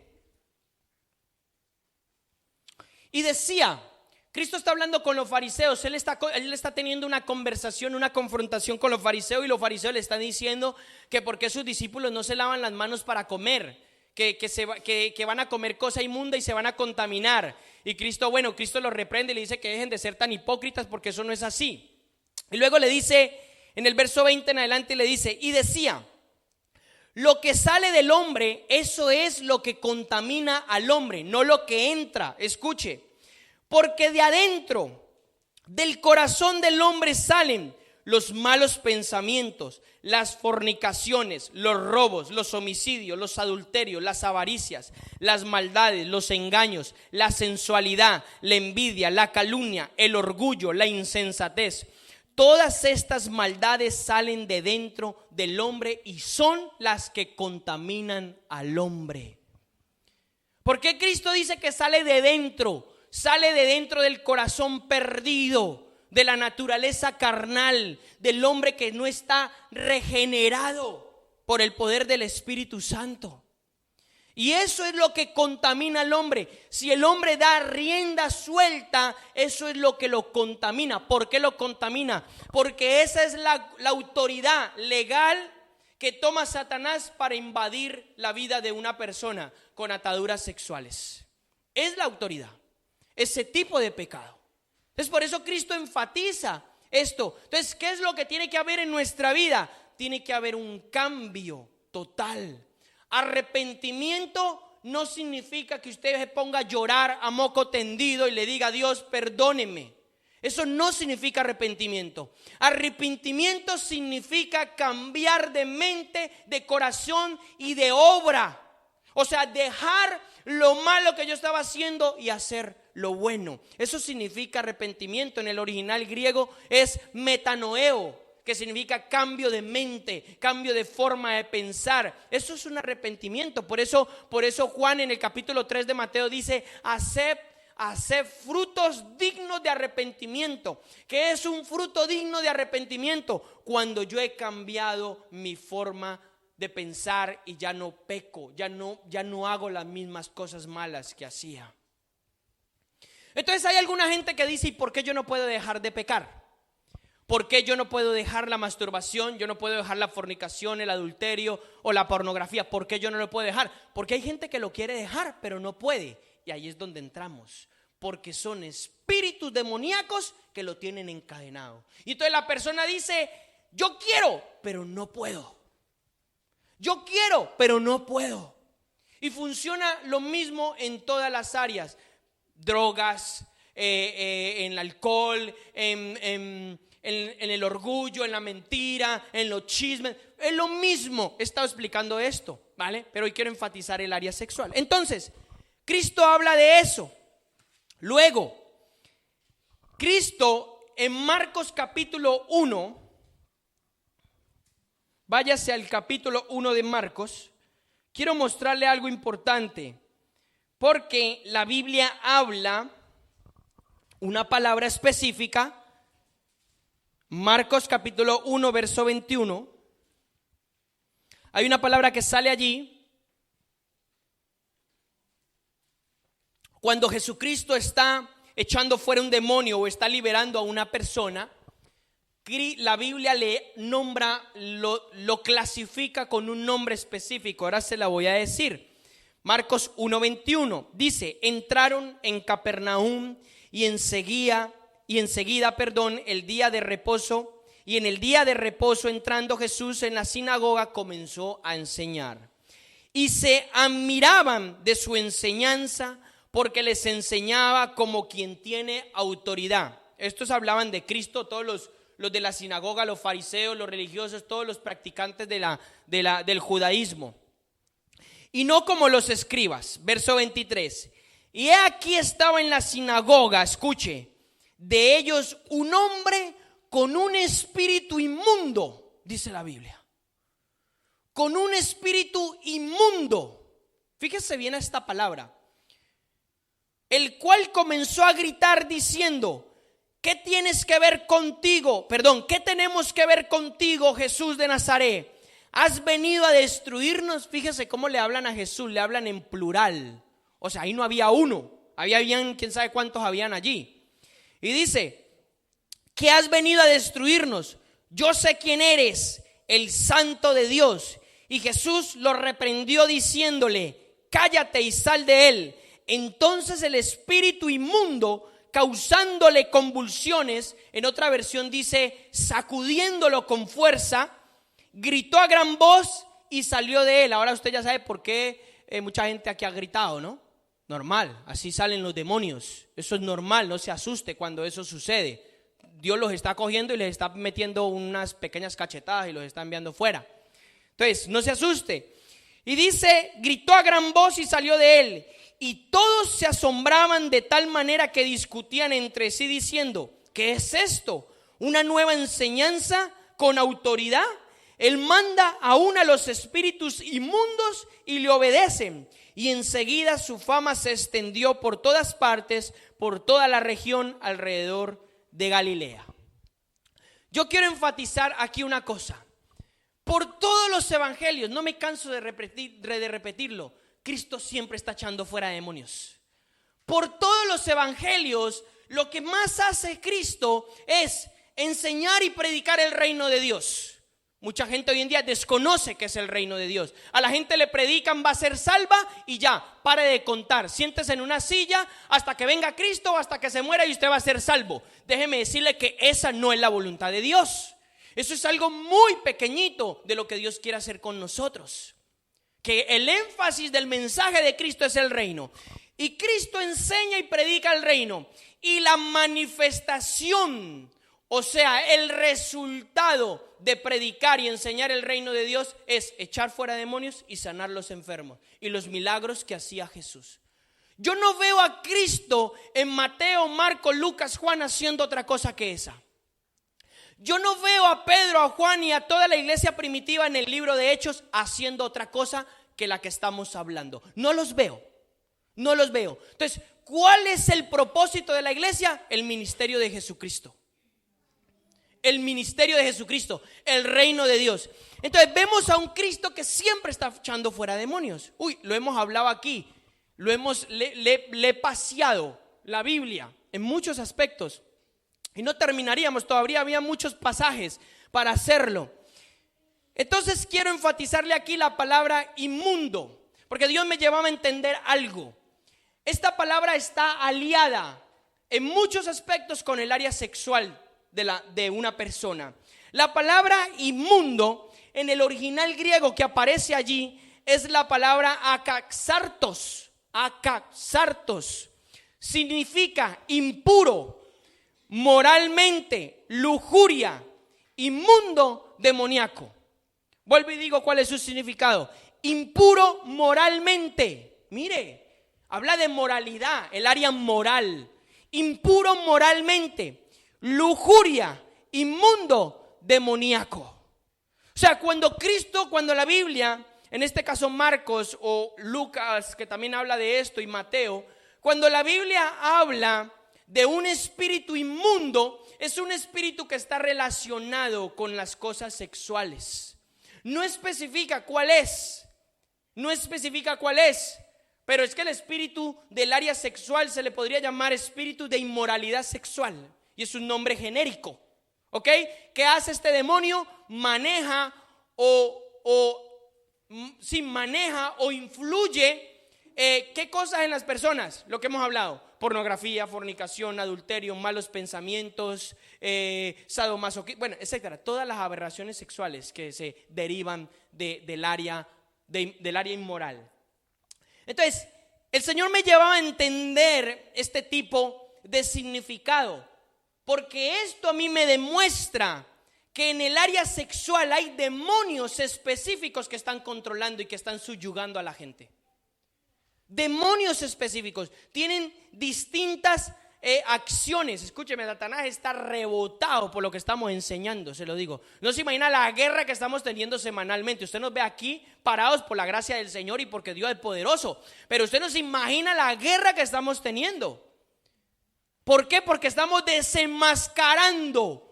Y decía, Cristo está hablando con los fariseos, él está teniendo una conversación, una confrontación con los fariseos, y los fariseos le están diciendo que por qué sus discípulos no se lavan las manos para comer, que van a comer cosa inmunda y se van a contaminar. Y Cristo los reprende y le dice que dejen de ser tan hipócritas, porque eso no es así. Y luego le dice, en el verso 20 en adelante, le dice, y decía, lo que sale del hombre, eso es lo que contamina al hombre, no lo que entra. Escuche, porque de adentro, del corazón del hombre salen los malos pensamientos, las fornicaciones, los robos, los homicidios, los adulterios, las avaricias, las maldades, los engaños, la sensualidad, la envidia, la calumnia, el orgullo, la insensatez. Todas estas maldades salen de dentro del hombre y son las que contaminan al hombre. ¿Por qué Cristo dice que sale de dentro? Sale de dentro del corazón perdido, de la naturaleza carnal, del hombre que no está regenerado por el poder del Espíritu Santo. Y eso es lo que contamina al hombre. Si el hombre da rienda suelta, eso es lo que lo contamina. ¿Por qué lo contamina? Porque esa es la autoridad legal que toma Satanás para invadir la vida de una persona con ataduras sexuales. Es la autoridad, ese tipo de pecado. Entonces por eso Cristo enfatiza esto. Entonces, ¿qué es lo que tiene que haber en nuestra vida? Tiene que haber un cambio total. Arrepentimiento no significa que usted se ponga a llorar a moco tendido y le diga a Dios, perdóneme. Eso no significa arrepentimiento. Arrepentimiento significa cambiar de mente, de corazón y de obra. O sea, dejar lo malo que yo estaba haciendo y hacer lo bueno. Eso significa arrepentimiento. En el original griego es metanoeo, que significa cambio de mente, cambio de forma de pensar. Eso es un arrepentimiento. Por eso Juan en el capítulo 3 de Mateo dice, haced frutos dignos de arrepentimiento. ¿Qué es un fruto digno de arrepentimiento? Cuando yo he cambiado mi forma de pensar y ya no peco, ya no hago las mismas cosas malas que hacía. Entonces hay alguna gente que dice, ¿y por qué yo no puedo dejar de pecar? ¿Por qué yo no puedo dejar la masturbación? Yo no puedo dejar la fornicación, el adulterio o la pornografía. ¿Por qué yo no lo puedo dejar? Porque hay gente que lo quiere dejar, pero no puede. Y ahí es donde entramos. Porque son espíritus demoníacos que lo tienen encadenado. Y entonces la persona dice, yo quiero, pero no puedo. Yo quiero, pero no puedo. Y funciona lo mismo en todas las áreas. Drogas, en el alcohol, en el orgullo, en la mentira, en los chismes. Es lo mismo. He estado explicando esto, ¿vale? Pero hoy quiero enfatizar el área sexual. Entonces, Cristo habla de eso. Luego, Cristo en Marcos capítulo 1, váyase al capítulo 1 de Marcos. Quiero mostrarle algo importante, porque la Biblia habla una palabra específica. Marcos capítulo 1 verso 21. Hay una palabra que sale allí cuando Jesucristo está echando fuera un demonio o está liberando a una persona. La Biblia le nombra, lo clasifica con un nombre específico. Ahora se la voy a decir. Marcos 1:21 dice, entraron en Capernaum y enseguida, el día de reposo, y en el día de reposo entrando Jesús en la sinagoga comenzó a enseñar. Y se admiraban de su enseñanza porque les enseñaba como quien tiene autoridad. Estos hablaban de Cristo, todos los de la sinagoga, los fariseos, los religiosos, todos los practicantes del judaísmo. Y no como los escribas. Verso 23. Y he aquí estaba en la sinagoga, escuche, de ellos un hombre con un espíritu inmundo, dice la Biblia. Con un espíritu inmundo. Fíjese bien a esta palabra. el cual comenzó a gritar diciendo: ¿qué tienes que ver contigo? ¿Qué tenemos que ver contigo, Jesús de Nazaret? ¿Has venido a destruirnos? Fíjese cómo le hablan a Jesús, le hablan en plural. O sea, ahí no había uno, habían quién sabe cuántos habían allí. Y dice: ¿qué has venido a destruirnos? Yo sé quién eres, el Santo de Dios. Y Jesús lo reprendió diciéndole: cállate y sal de él. Entonces el espíritu inmundo, causándole convulsiones, en otra versión dice sacudiéndolo con fuerza, gritó a gran voz y salió de él. Ahora usted ya sabe por qué mucha gente aquí ha gritado, ¿no? Normal, así salen los demonios. Eso es normal, no se asuste cuando eso sucede. Dios los está cogiendo y les está metiendo unas pequeñas cachetadas y los está enviando fuera. Entonces, no se asuste. Y dice, gritó a gran voz y salió de él. Y todos se asombraban de tal manera que discutían entre sí diciendo: ¿qué es esto? ¿Una nueva enseñanza con autoridad? Él manda aún a los espíritus inmundos y le obedecen. Y enseguida su fama se extendió por todas partes, por toda la región alrededor de Galilea. Yo quiero enfatizar aquí una cosa. Por todos los evangelios, no me canso de repetirlo, Cristo siempre está echando fuera demonios. Por todos los evangelios, lo que más hace Cristo es enseñar y predicar el reino de Dios. Mucha gente hoy en día desconoce qué es el reino de Dios. A la gente le predican: va a ser salva y ya, pare de contar. Siéntese en una silla hasta que venga Cristo, hasta que se muera y usted va a ser salvo. Déjeme decirle que esa no es la voluntad de Dios. Eso es algo muy pequeñito de lo que Dios quiere hacer con nosotros. Que el énfasis del mensaje de Cristo es el reino. Y Cristo enseña y predica el reino. Y la manifestación, o sea, el resultado de predicar y enseñar el reino de Dios es echar fuera demonios y sanar los enfermos. Y los milagros que hacía Jesús. Yo no veo a Cristo en Mateo, Marcos, Lucas, Juan haciendo otra cosa que esa. Yo no veo a Pedro, a Juan y a toda la iglesia primitiva en el libro de Hechos haciendo otra cosa que la que estamos hablando. No los veo. Entonces, ¿cuál es el propósito de la iglesia? El ministerio de Jesucristo. El ministerio de Jesucristo, el reino de Dios. Entonces vemos a un Cristo que siempre está echando fuera demonios. Lo hemos hablado aquí. Le he paseado la Biblia en muchos aspectos. Y no terminaríamos, todavía había muchos pasajes para hacerlo. Entonces quiero enfatizarle aquí la palabra inmundo, porque Dios me llevaba a entender algo. Esta palabra está aliada en muchos aspectos con el área sexual de una persona. La palabra inmundo en el original griego que aparece allí es la palabra akaxartos. Akaxartos significa impuro, moralmente, lujuria, inmundo, demoníaco. Vuelvo y digo cuál es su significado. Impuro moralmente. Mire, habla de moralidad, el área moral. Impuro moralmente, lujuria, inmundo, demoníaco. O sea, cuando la Biblia, en este caso Marcos o Lucas, que también habla de esto, y Mateo, cuando la Biblia habla de un espíritu inmundo, es un espíritu que está relacionado con las cosas sexuales. No especifica cuál es, pero es que el espíritu del área sexual se le podría llamar espíritu de inmoralidad sexual, y es un nombre genérico, ¿ok? ¿Qué hace este demonio? Maneja o influye ¿qué cosas en las personas? Lo que hemos hablado: pornografía, fornicación, adulterio, malos pensamientos, sadomasoquismo, bueno, etcétera. Todas las aberraciones sexuales que se derivan del área inmoral. Entonces, el Señor me llevaba a entender este tipo de significado, porque esto a mí me demuestra que en el área sexual hay demonios específicos que están controlando y que están subyugando a la gente. Demonios específicos tienen distintas acciones. Escúcheme, Satanás está rebotado por lo que estamos enseñando, se lo digo. No se imagina la guerra que estamos teniendo semanalmente. Usted nos ve aquí parados por la gracia del Señor y porque Dios es poderoso, pero usted no se imagina la guerra que estamos teniendo. ¿Por qué? Porque estamos desenmascarando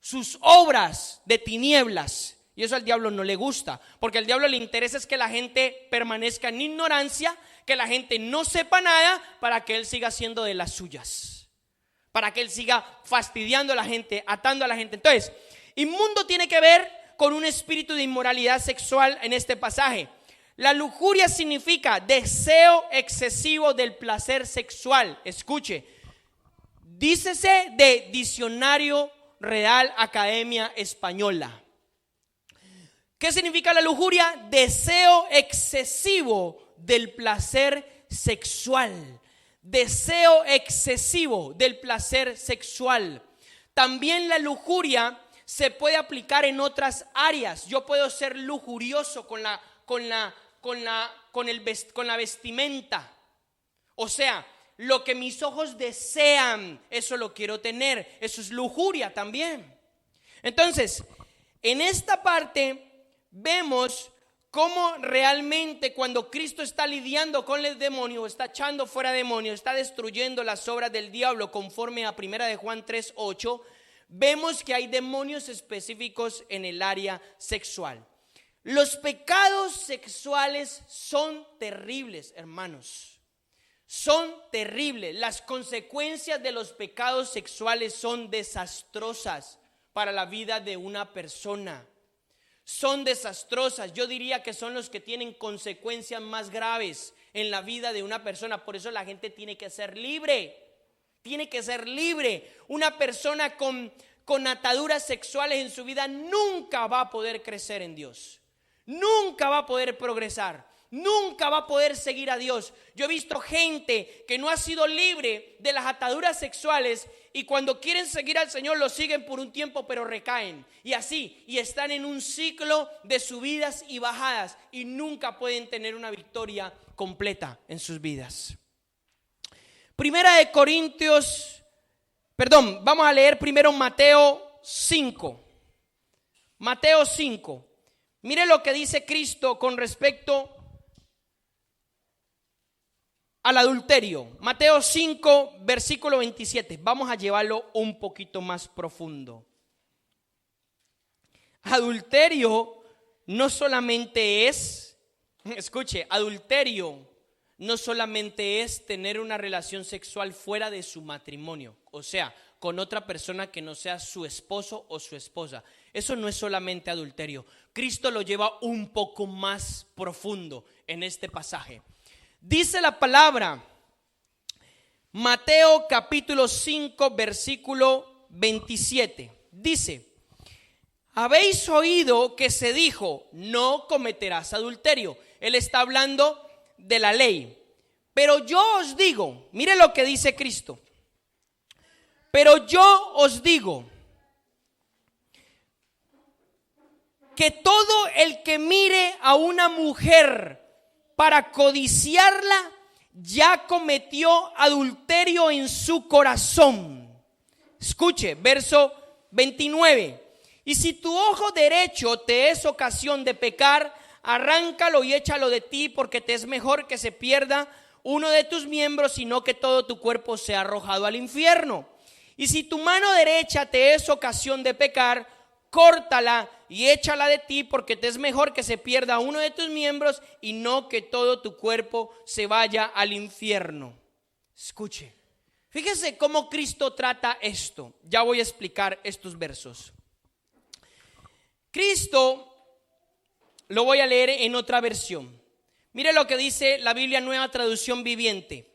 sus obras de tinieblas. Y eso al diablo no le gusta, porque al diablo le interesa es que la gente permanezca en ignorancia, que la gente no sepa nada, para que él siga haciendo de las suyas, para que él siga fastidiando a la gente, atando a la gente. Entonces, inmundo tiene que ver con un espíritu de inmoralidad sexual en este pasaje. La lujuria significa deseo excesivo del placer sexual. Escuche, dícese de Diccionario Real Academia Española. ¿Qué significa la lujuria? Deseo excesivo del placer sexual. Deseo excesivo del placer sexual. También la lujuria se puede aplicar en otras áreas. Yo puedo ser lujurioso con la vestimenta. O sea, lo que mis ojos desean, eso lo quiero tener. Eso es lujuria también. Entonces, en esta parte vemos cómo realmente cuando Cristo está lidiando con el demonio, está echando fuera demonios, está destruyendo las obras del diablo conforme a 1 de Juan 3:8, vemos que hay demonios específicos en el área sexual. Los pecados sexuales son terribles, hermanos. Son terribles. Las consecuencias de los pecados sexuales son desastrosas para la vida de una persona. Son desastrosas. Yo diría que son los que tienen consecuencias más graves en la vida de una persona. Por eso la gente tiene que ser libre. Tiene que ser libre. Una persona con ataduras sexuales en su vida nunca va a poder crecer en Dios. Nunca va a poder progresar. Nunca va a poder seguir a Dios. Yo he visto gente que no ha sido libre de las ataduras sexuales y cuando quieren seguir al Señor lo siguen por un tiempo pero recaen. Y así, y están en un ciclo de subidas y bajadas y nunca pueden tener una victoria completa en sus vidas. Vamos a leer primero Mateo 5. Mateo 5. Mire lo que dice Cristo con respecto al adulterio. Mateo 5, versículo 27. Vamos a llevarlo un poquito más profundo. Adulterio no solamente es, escuche, adulterio no solamente es tener una relación sexual fuera de su matrimonio, o sea, con otra persona que no sea su esposo o su esposa. Eso no es solamente adulterio. Cristo lo lleva un poco más profundo en este pasaje. Dice la palabra, Mateo capítulo 5, versículo 27. Dice, habéis oído que se dijo, no cometerás adulterio. Él está hablando de la ley. Pero yo os digo, mire lo que dice Cristo. Pero yo os digo que todo el que mire a una mujer para codiciarla, ya cometió adulterio en su corazón. Escuche, verso 29. Y si tu ojo derecho te es ocasión de pecar, arráncalo y échalo de ti, porque te es mejor que se pierda uno de tus miembros, sino que todo tu cuerpo sea arrojado al infierno. Y si tu mano derecha te es ocasión de pecar, córtala y échala de ti, porque te es mejor que se pierda uno de tus miembros y no que todo tu cuerpo se vaya al infierno. Escuche, fíjese cómo Cristo trata esto. Ya voy a explicar estos versos. Cristo lo voy a leer en otra versión. Mire lo que dice la Biblia Nueva Traducción Viviente.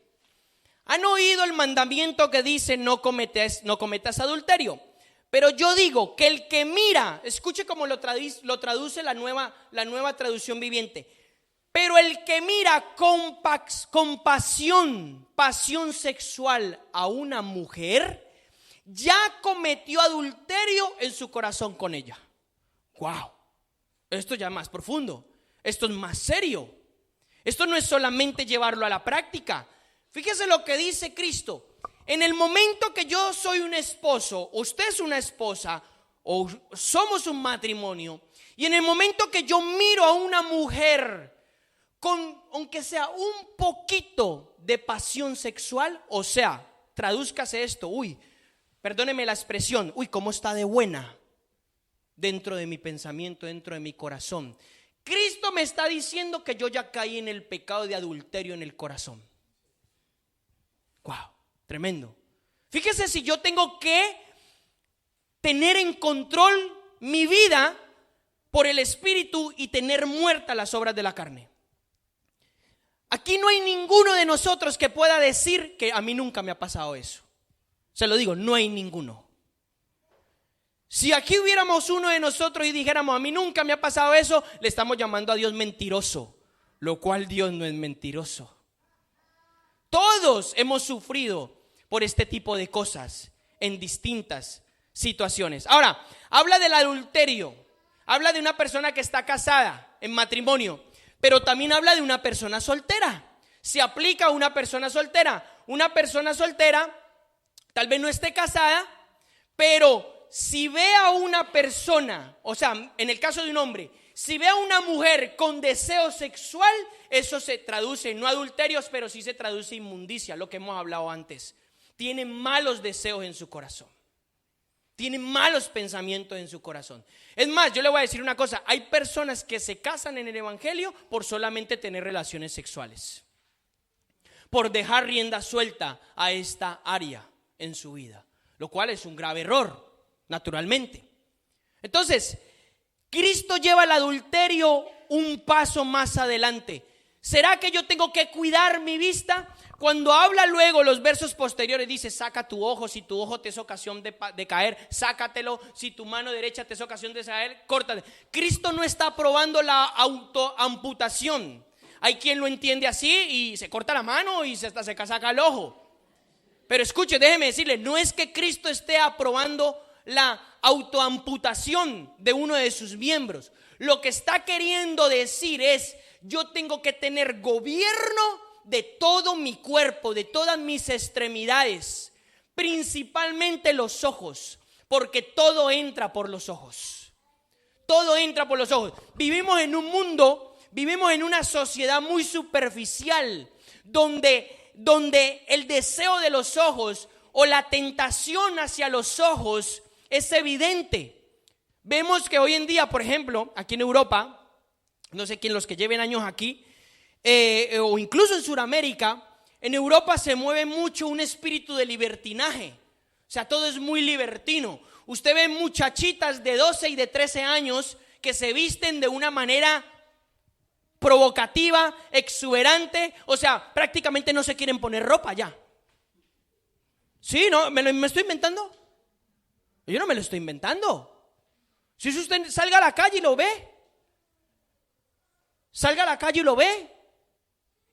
¿Han oído el mandamiento que dice no cometas adulterio? Pero yo digo que el que mira, escuche cómo lo traduce la nueva traducción viviente. Pero el que mira con pasión sexual a una mujer, ya cometió adulterio en su corazón con ella. Wow, esto ya es más profundo, esto es más serio. Esto no es solamente llevarlo a la práctica. Fíjese lo que dice Cristo. en el momento que yo soy un esposo, usted es una esposa, o somos un matrimonio, y en el momento que yo miro a una mujer con, aunque sea un poquito de pasión sexual, o sea, tradúzcase esto, perdóneme la expresión, cómo está de buena dentro de mi pensamiento, dentro de mi corazón. Cristo me está diciendo que yo ya caí en el pecado de adulterio en el corazón. Wow, tremendo. Fíjese si yo tengo que tener en control mi vida por el Espíritu y tener muertas las obras de la carne. Aquí no hay ninguno de nosotros que pueda decir que a mí nunca me ha pasado eso. Se lo digo, no hay ninguno. Si aquí hubiéramos uno de nosotros y dijéramos a mí nunca me ha pasado eso, le estamos llamando a Dios mentiroso, lo cual Dios no es mentiroso. Todos hemos sufrido por este tipo de cosas en distintas situaciones. Ahora, habla del adulterio, habla de una persona que está casada en matrimonio, pero también habla de una persona soltera. Se aplica a una persona soltera. Una persona soltera tal vez no esté casada, pero si ve a una persona, o sea, en el caso de un hombre, si ve a una mujer con deseo sexual, eso se traduce, no adulterios, pero sí se traduce inmundicia, lo que hemos hablado antes. Tiene malos deseos en su corazón. Tiene malos pensamientos en su corazón. Es más, yo le voy a decir una cosa, hay personas que se casan en el evangelio por solamente tener relaciones sexuales, por dejar rienda suelta a esta área en su vida, lo cual es un grave error, naturalmente. Entonces, Cristo lleva el adulterio un paso más adelante. ¿Será que yo tengo que cuidar mi vista? Cuando habla luego los versos posteriores dice, saca tu ojo, si tu ojo te es ocasión de caer, sácatelo, si tu mano derecha te es ocasión de caer, córtate. Cristo no está aprobando la autoamputación. Hay quien lo entiende así y se corta la mano y se saca el ojo. Pero escuche, déjeme decirle, no es que Cristo esté aprobando la autoamputación de uno de sus miembros. Lo que está queriendo decir es, yo tengo que tener gobierno de todo mi cuerpo, de todas mis extremidades, principalmente los ojos, porque todo entra por los ojos. Todo entra por los ojos. Vivimos en un mundo, vivimos en una sociedad muy superficial, donde el deseo de los ojos o la tentación hacia los ojos es evidente. Vemos que hoy en día, por ejemplo, aquí en Europa, no sé quién, los que lleven años aquí, o incluso en Sudamérica, en Europa se mueve mucho un espíritu de libertinaje. O sea, todo es muy libertino. Usted ve muchachitas de 12 y de 13 años que se visten de una manera provocativa, exuberante. O sea, prácticamente no se quieren poner ropa ya. ¿Sí? ¿No? ¿Me estoy inventando? Yo no me lo estoy inventando. Si usted salga a la calle y lo ve, salga a la calle y lo ve.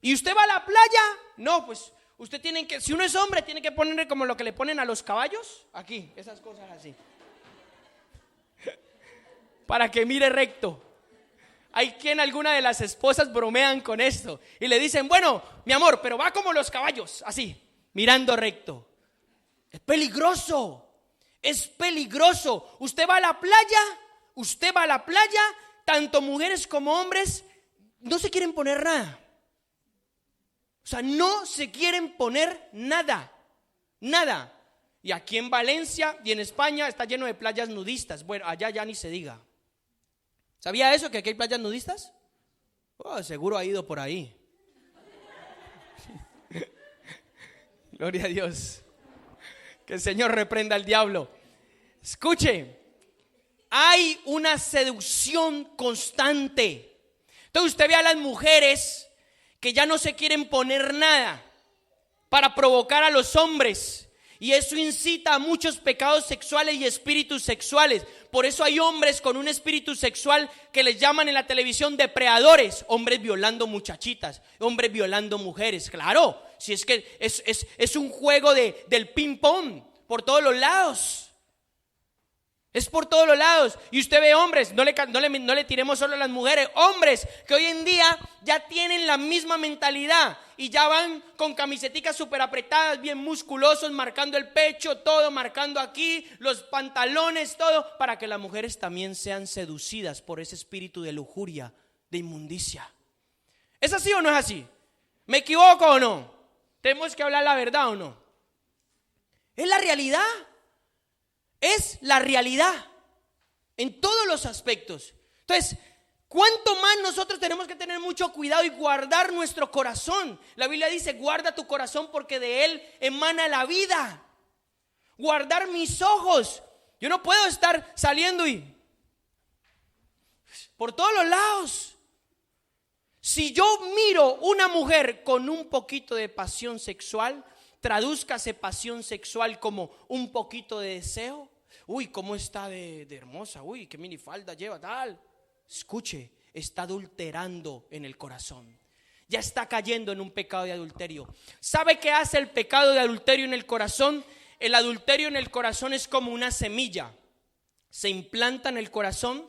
¿Y usted va a la playa? No, pues usted tiene que, si uno es hombre, tiene que ponerle como lo que le ponen a los caballos, aquí, esas cosas así, para que mire recto. Hay quien, alguna de las esposas bromean con esto y le dicen, bueno, mi amor, pero va como los caballos, así, mirando recto. Es peligroso, es peligroso. Usted va a la playa, tanto mujeres como hombres, no se quieren poner nada. O sea, no se quieren poner nada. Y aquí en Valencia y en España está lleno de playas nudistas. Bueno, allá ya ni se diga. ¿Sabía eso, que aquí hay playas nudistas? Seguro ha ido por ahí. Gloria a Dios. Que el Señor reprenda al diablo. Escuche, hay una seducción constante. Entonces usted ve a las mujeres que ya no se quieren poner nada para provocar a los hombres, y eso incita a muchos pecados sexuales y espíritus sexuales. Por eso hay hombres con un espíritu sexual que les llaman en la televisión depredadores, hombres violando muchachitas, hombres violando mujeres. Claro, si es que es un juego del ping pong por todos los lados. Es por todos los lados. Y usted ve hombres, no le tiremos solo a las mujeres, hombres que hoy en día ya tienen la misma mentalidad y ya van con camiseticas súper apretadas, bien musculosos, marcando el pecho, todo, marcando aquí, los pantalones, todo, para que las mujeres también sean seducidas por ese espíritu de lujuria, de inmundicia. ¿Es así o no es así? ¿Me equivoco o no? ¿Tenemos que hablar la verdad o no? Es la realidad. Es la realidad en todos los aspectos. Entonces, ¿cuánto más nosotros tenemos que tener mucho cuidado y guardar nuestro corazón? La Biblia dice, guarda tu corazón porque de él emana la vida. Guardar mis ojos. Yo no puedo estar saliendo y por todos los lados. Si yo miro una mujer con un poquito de pasión sexual, tradúzcase pasión sexual como un poquito de deseo. Uy, cómo está de hermosa, uy, qué minifalda lleva, tal. Escuche, está adulterando en el corazón. Ya está cayendo en un pecado de adulterio. ¿Sabe qué hace el pecado de adulterio en el corazón? El adulterio en el corazón es como una semilla. Se implanta en el corazón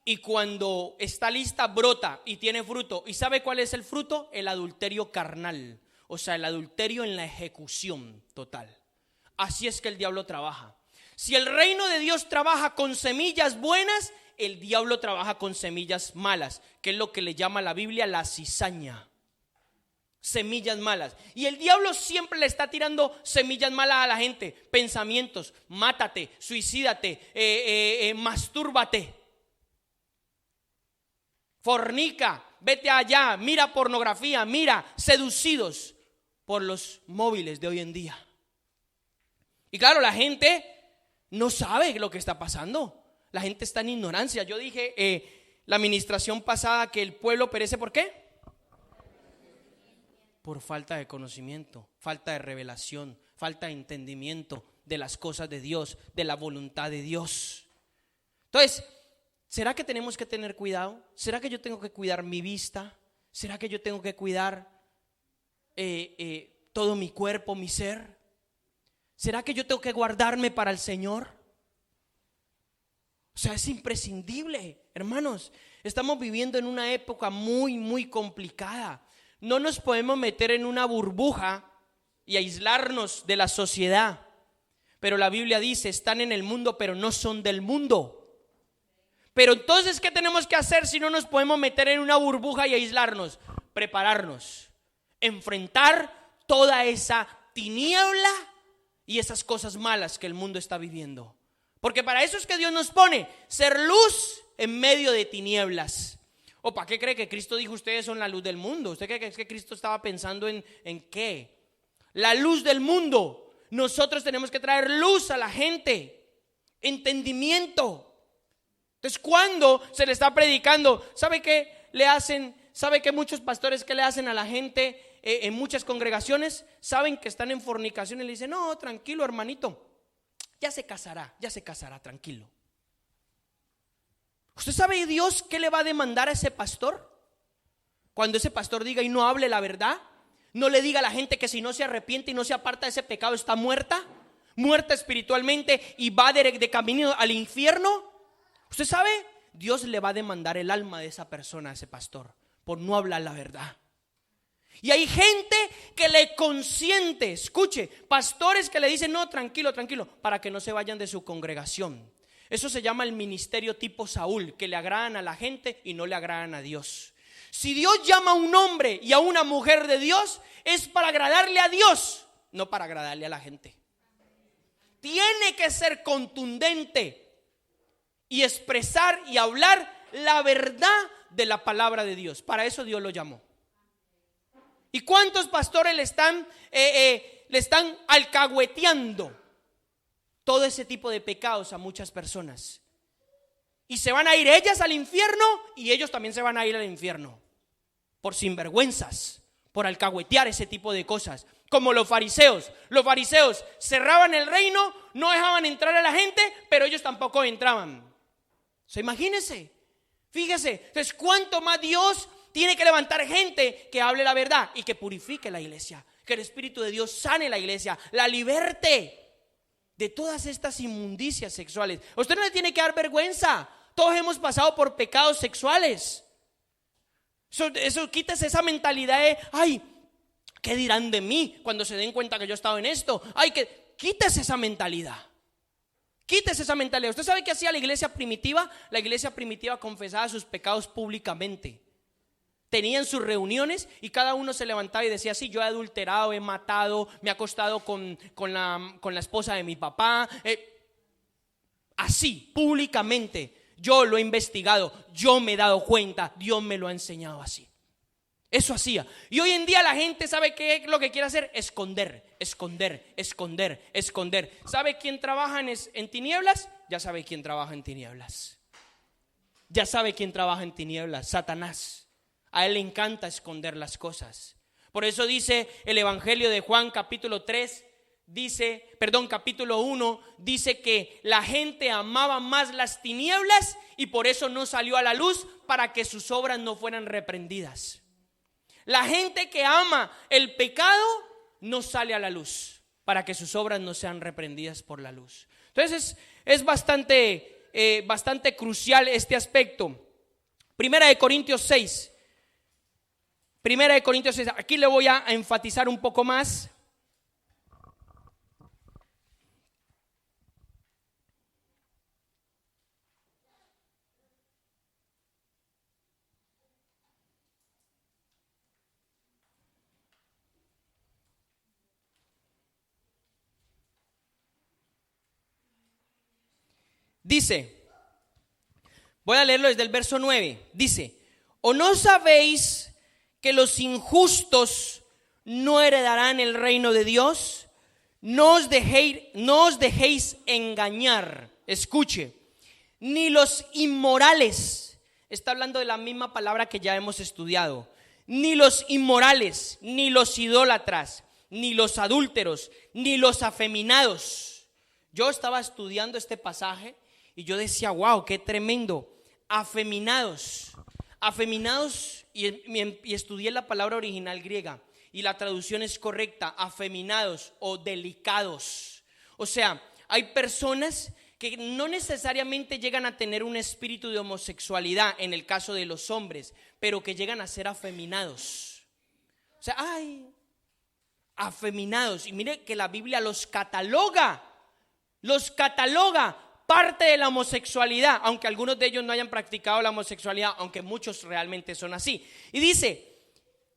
y cuando está lista brota y tiene fruto. ¿Y sabe cuál es el fruto? El adulterio carnal. O sea, el adulterio en la ejecución total. Así es que el diablo trabaja. Si el reino de Dios trabaja con semillas buenas, el diablo trabaja con semillas malas, que es lo que le llama la Biblia la cizaña. Semillas malas. Y el diablo siempre le está tirando semillas malas a la gente. Pensamientos, mátate, suicídate, mastúrbate, fornica, vete allá, mira pornografía, mira, seducidos por los móviles de hoy en día. Y claro, la gente no sabe lo que está pasando. La gente está en ignorancia. Yo dije la administración pasada que el pueblo perece ¿por qué? Por falta de conocimiento, falta de revelación, falta de entendimiento de las cosas de Dios, de la voluntad de Dios. Entonces, ¿será que tenemos que tener cuidado? ¿Será que yo tengo que cuidar mi vista? ¿Será que yo tengo que cuidar todo mi cuerpo, mi ser? ¿Será que yo tengo que guardarme para el Señor? O sea, es imprescindible, hermanos. Estamos viviendo en una época muy, muy complicada. No nos podemos meter en una burbuja y aislarnos de la sociedad. Pero la Biblia dice, están en el mundo, pero no son del mundo. Pero entonces, ¿qué tenemos que hacer si no nos podemos meter en una burbuja y aislarnos? Prepararnos, enfrentar toda esa tiniebla y esas cosas malas que el mundo está viviendo. Porque para eso es que Dios nos pone, ser luz en medio de tinieblas. ¿O para qué cree que Cristo dijo ustedes son la luz del mundo? ¿Usted cree que Cristo estaba pensando en qué? La luz del mundo. Nosotros tenemos que traer luz a la gente, entendimiento. Entonces, cuando se le está predicando, ¿sabe qué le hacen? ¿Sabe que muchos pastores que le hacen a la gente en muchas congregaciones? Saben que están en fornicación y le dicen, no, tranquilo hermanito, ya se casará, tranquilo. ¿Usted sabe Dios qué le va a demandar a ese pastor? Cuando ese pastor diga y no hable la verdad, no le diga a la gente que si no se arrepiente y no se aparta de ese pecado está muerta espiritualmente y va de camino al infierno. ¿Usted sabe? Dios le va a demandar el alma de esa persona, a ese pastor, por no hablar la verdad. Y hay gente que le consiente, escuche, pastores que le dicen no, tranquilo, para que no se vayan de su congregación. Eso se llama el ministerio tipo Saúl, que le agradan a la gente y no le agradan a Dios. Si Dios llama a un hombre y a una mujer de Dios, es para agradarle a Dios, no para agradarle a la gente. Tiene que ser contundente y expresar y hablar la verdad de la palabra de Dios. Para eso Dios lo llamó. ¿Y cuántos pastores le están alcahueteando todo ese tipo de pecados a muchas personas? Y se van a ir ellas al infierno y ellos también se van a ir al infierno por sinvergüenzas, por alcahuetear ese tipo de cosas. Como los fariseos. Los fariseos cerraban el reino, no dejaban entrar a la gente, pero ellos tampoco entraban. O sea, imagínense, fíjese. Entonces, ¿cuánto más Dios tiene que levantar gente que hable la verdad y que purifique la iglesia? Que el Espíritu de Dios sane la iglesia, la liberte de todas estas inmundicias sexuales. A usted no le tiene que dar vergüenza. Todos hemos pasado por pecados sexuales. Eso quítese esa mentalidad de, ay, ¿qué dirán de mí cuando se den cuenta que yo he estado en esto? Quítese esa mentalidad. Quítese esa mentalidad. ¿Usted sabe qué hacía la iglesia primitiva? La iglesia primitiva confesaba sus pecados públicamente. Tenían sus reuniones y cada uno se levantaba y decía: sí, yo he adulterado, he matado, me he acostado con la esposa de mi papá. Así, públicamente. Yo lo he investigado, yo me he dado cuenta, Dios me lo ha enseñado así. Eso hacía. Y hoy en día la gente sabe qué es lo que quiere hacer: esconder, esconder, esconder, esconder. ¿Sabe quién trabaja en tinieblas? Ya sabe quién trabaja en tinieblas. Ya sabe quién trabaja en tinieblas: Satanás. A él le encanta esconder las cosas. Por eso dice el Evangelio de Juan capítulo 1, dice que la gente amaba más las tinieblas y por eso no salió a la luz, para que sus obras no fueran reprendidas. La gente que ama el pecado no sale a la luz, para que sus obras no sean reprendidas por la luz. Entonces es bastante crucial este aspecto. Primera de Corintios 6, aquí le voy a enfatizar un poco más. Dice, voy a leerlo desde el verso 9. Dice: ¿o no sabéis que los injustos no heredarán el reino de Dios? No os dejéis engañar. Escuche, ni los inmorales, está hablando de la misma palabra que ya hemos estudiado, ni los inmorales, ni los idólatras, ni los adúlteros, ni los afeminados. Yo estaba estudiando este pasaje y yo decía: wow, qué tremendo. Afeminados, y estudié la palabra original griega y la traducción es correcta: afeminados o delicados. O sea, hay personas que no necesariamente llegan a tener un espíritu de homosexualidad en el caso de los hombres, pero que llegan a ser afeminados. O sea, afeminados. Y mire que la Biblia los cataloga parte de la homosexualidad, aunque algunos de ellos no hayan practicado la homosexualidad, aunque muchos realmente son así. Y dice: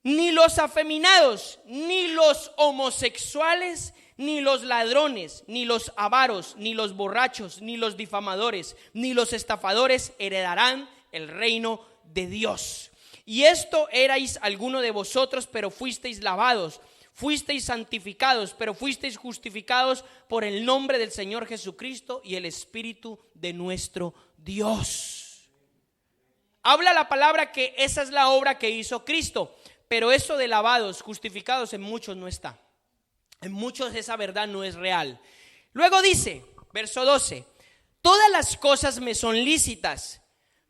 ni los afeminados, ni los homosexuales, ni los ladrones, ni los avaros, ni los borrachos, ni los difamadores, ni los estafadores heredarán el reino de Dios. Y esto erais alguno de vosotros, pero fuisteis lavados, fuisteis santificados, pero fuisteis justificados por el nombre del Señor Jesucristo y el Espíritu de nuestro Dios. Habla la palabra que esa es la obra que hizo Cristo, pero eso de lavados, justificados, en muchos no está. En muchos esa verdad no es real. Luego dice, verso 12: todas las cosas me son lícitas,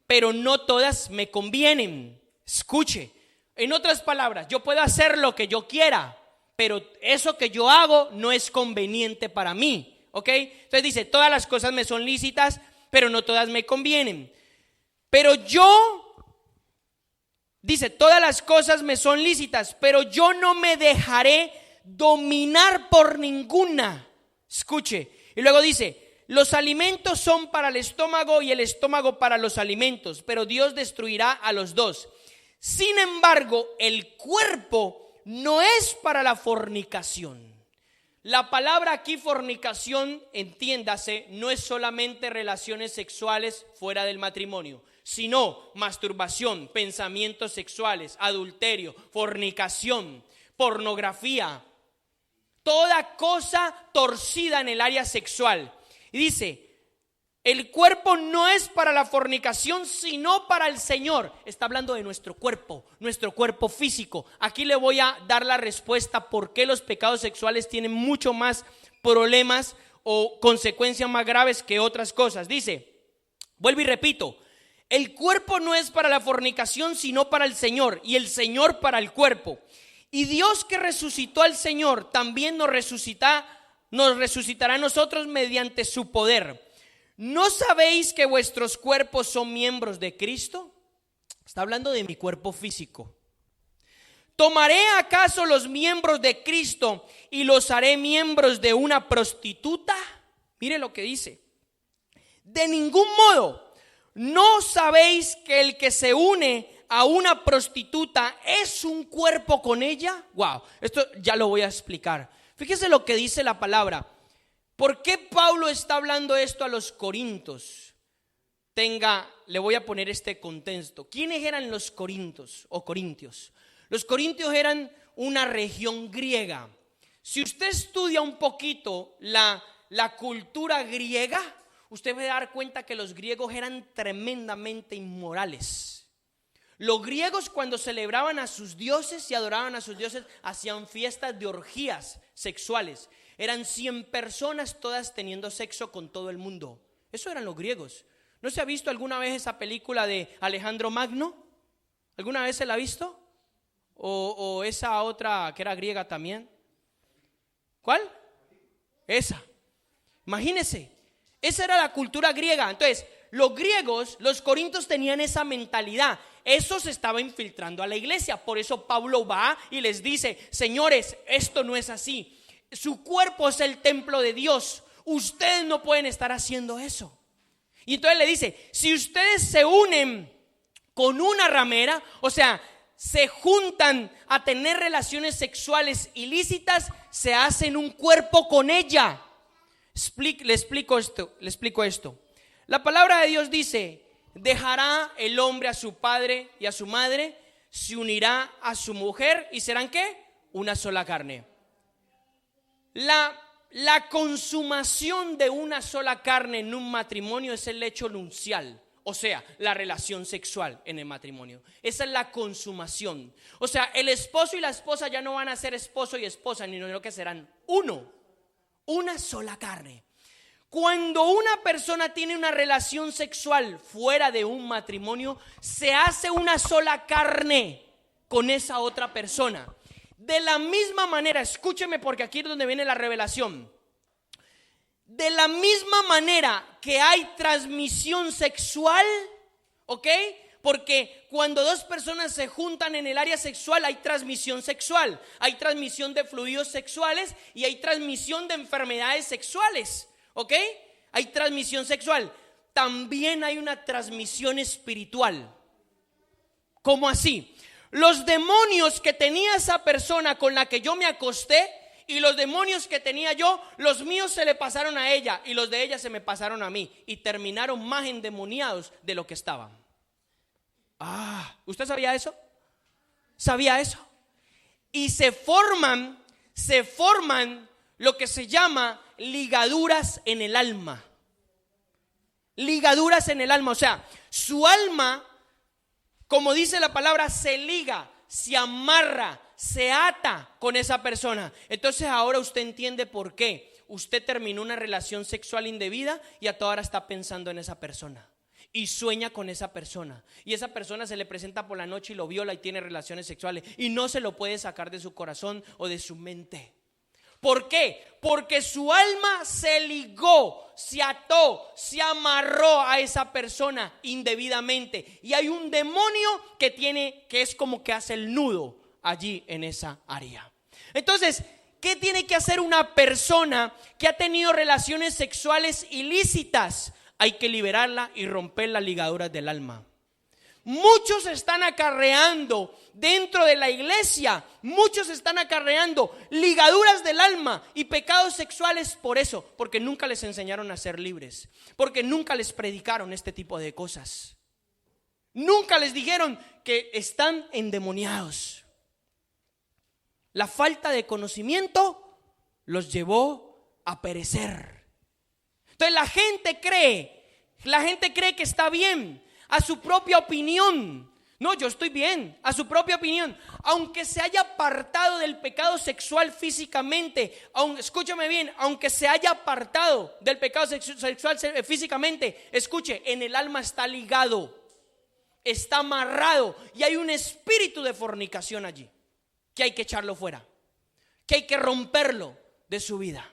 pero no todas me convienen. Escuche, en otras palabras, yo puedo hacer lo que yo quiera, pero eso que yo hago no es conveniente para mí, ¿ok? Entonces dice: todas las cosas me son lícitas, pero no todas me convienen. Dice: todas las cosas me son lícitas, pero yo no me dejaré dominar por ninguna. Escuche, y luego dice: los alimentos son para el estómago y el estómago para los alimentos, pero Dios destruirá a los dos. Sin embargo, el cuerpo no es para la fornicación. La palabra aquí fornicación, entiéndase, no es solamente relaciones sexuales fuera del matrimonio, sino masturbación, pensamientos sexuales, adulterio, fornicación, pornografía, toda cosa torcida en el área sexual. Y dice: el cuerpo no es para la fornicación, sino para el Señor. Está hablando de nuestro cuerpo físico. Aquí le voy a dar la respuesta por qué los pecados sexuales tienen mucho más problemas o consecuencias más graves que otras cosas. Dice, vuelvo y repito: el cuerpo no es para la fornicación, sino para el Señor, y el Señor para el cuerpo. Y Dios, que resucitó al Señor, también nos nos resucitará a nosotros mediante su poder. ¿No sabéis que vuestros cuerpos son miembros de Cristo? Está hablando de mi cuerpo físico. ¿Tomaré acaso los miembros de Cristo y los haré miembros de una prostituta? Mire lo que dice. De ningún modo. ¿No sabéis que el que se une a una prostituta es un cuerpo con ella? Wow, esto ya lo voy a explicar. Fíjese lo que dice la palabra. ¿Por qué Pablo está hablando esto a los corintios? Le voy a poner este contexto. ¿Quiénes eran los corintios o corintios? Los corintios eran una región griega. Si usted estudia un poquito la cultura griega, usted va a dar cuenta que los griegos eran tremendamente inmorales. Los griegos, cuando celebraban a sus dioses y adoraban a sus dioses, hacían fiestas de orgías sexuales. Eran 100 personas todas teniendo sexo con todo el mundo. Eso eran los griegos. ¿No se ha visto alguna vez esa película de Alejandro Magno? ¿Alguna vez se la ha visto? O esa otra que era griega también. ¿Cuál? Esa. Imagínense, esa era la cultura griega. Entonces, los griegos, los corintios tenían esa mentalidad. Eso se estaba infiltrando a la iglesia. Por eso Pablo va y les dice: señores, esto no es así. Su cuerpo es el templo de Dios. Ustedes no pueden estar haciendo eso. Y entonces le dice: si ustedes se unen con una ramera, o sea, se juntan a tener relaciones sexuales ilícitas, se hacen un cuerpo con ella. Le explico esto. La palabra de Dios dice: dejará el hombre a su padre y a su madre, se unirá a su mujer y serán ¿qué? Una sola carne. La consumación de una sola carne en un matrimonio es el hecho nupcial. O sea, la relación sexual en el matrimonio. Esa es la consumación. O sea, el esposo y la esposa ya no van a ser esposo y esposa, sino que serán uno, una sola carne. Cuando una persona tiene una relación sexual fuera de un matrimonio, se hace una sola carne con esa otra persona. De la misma manera, escúcheme porque aquí es donde viene la revelación. De la misma manera que hay transmisión sexual, ¿ok? Porque cuando dos personas se juntan en el área sexual hay transmisión sexual. Hay transmisión de fluidos sexuales y hay transmisión de enfermedades sexuales, ¿ok? Hay transmisión sexual. También hay una transmisión espiritual. ¿Cómo así? Los demonios que tenía esa persona con la que yo me acosté y los demonios que tenía yo, los míos se le pasaron a ella y los de ella se me pasaron a mí y terminaron más endemoniados de lo que estaban. ¿Usted sabía eso? ¿Sabía eso? Y se forman lo que se llama ligaduras en el alma. Ligaduras en el alma, o sea, su alma, como dice la palabra, se liga, se amarra, se ata con esa persona. Entonces ahora usted entiende por qué usted terminó una relación sexual indebida y a toda hora está pensando en esa persona y sueña con esa persona, y esa persona se le presenta por la noche y lo viola y tiene relaciones sexuales y no se lo puede sacar de su corazón o de su mente. ¿Por qué? Porque su alma se ligó, se ató, se amarró a esa persona indebidamente. Y hay un demonio que es como que hace el nudo allí en esa área. Entonces, ¿qué tiene que hacer una persona que ha tenido relaciones sexuales ilícitas? Hay que liberarla y romper las ligaduras del alma. Muchos están acarreando dentro de la iglesia, muchos están acarreando ligaduras del alma y pecados sexuales por eso, porque nunca les enseñaron a ser libres, porque nunca les predicaron este tipo de cosas. Nunca les dijeron que están endemoniados. La falta de conocimiento los llevó a perecer. Entonces la gente cree que está bien a su propia opinión. No, yo estoy bien, a su propia opinión. Aunque se haya apartado del pecado sexual físicamente, escúchame bien, aunque se haya apartado del pecado sexual físicamente, escuche, en el alma está ligado, está amarrado y hay un espíritu de fornicación allí que hay que echarlo fuera, que hay que romperlo de su vida.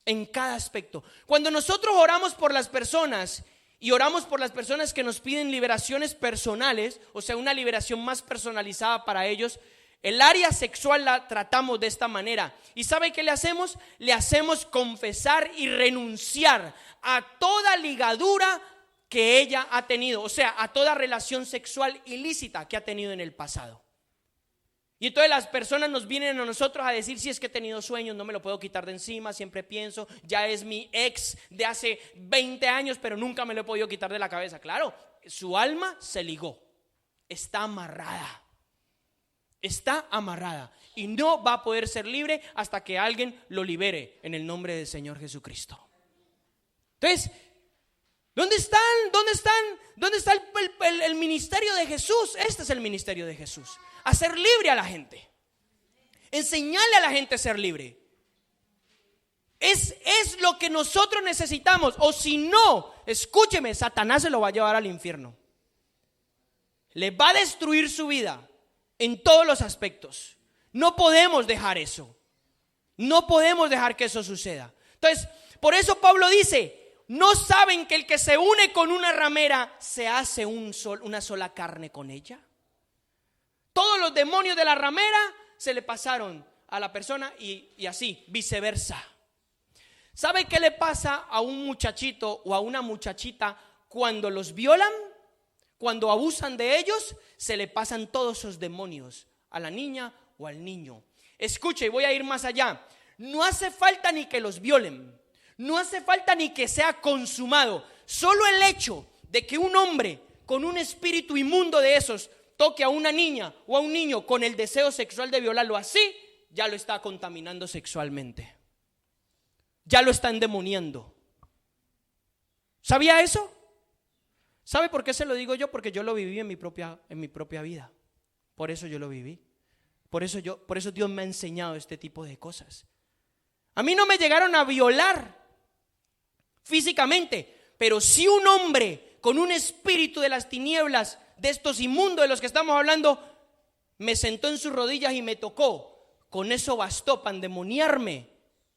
en cada aspecto. Cuando nosotros oramos por las personas y oramos por las personas que nos piden liberaciones personales, o sea, una liberación más personalizada para ellos, el área sexual la tratamos de esta manera. ¿Y sabe qué le hacemos? Le hacemos confesar y renunciar a toda ligadura que ella ha tenido, o sea, a toda relación sexual ilícita que ha tenido en el pasado. Y entonces las personas nos vienen a nosotros a decir: si es que he tenido sueños, no me lo puedo quitar de encima, siempre pienso, ya es mi ex de hace 20 años, pero nunca me lo he podido quitar de la cabeza. Claro, su alma se ligó, está amarrada y no va a poder ser libre hasta que alguien lo libere en el nombre del Señor Jesucristo. Entonces, ¿dónde está el ministerio de Jesús? Este es el ministerio de Jesús: hacer libre a la gente, enseñarle a la gente a ser libre. Es lo que nosotros necesitamos. O si no, escúcheme, Satanás se lo va a llevar al infierno. Le va a destruir su vida en todos los aspectos. No podemos dejar eso. No podemos dejar que eso suceda. Entonces, por eso Pablo dice: ¿no saben que el que se une con una ramera se hace una sola carne con ella? Todos los demonios de la ramera se le pasaron a la persona y así, viceversa. ¿Sabe qué le pasa a un muchachito o a una muchachita cuando los violan? Cuando abusan de ellos, se le pasan todos esos demonios a la niña o al niño. Escuche, y voy a ir más allá. No hace falta ni que los violen, no hace falta ni que sea consumado. Solo el hecho de que un hombre con un espíritu inmundo de esos toque a una niña o a un niño con el deseo sexual de violarlo, así ya lo está contaminando sexualmente, ya lo está endemoniando. ¿Sabía eso? ¿Sabe por qué se lo digo yo? Porque yo lo viví en mi propia vida. Por eso yo lo viví. Por eso Dios me ha enseñado este tipo de cosas. A mí no me llegaron a violar físicamente, pero sí un hombre con un espíritu de las tinieblas, de estos inmundos de los que estamos hablando, me sentó en sus rodillas y me tocó. Con eso bastó para endemoniarme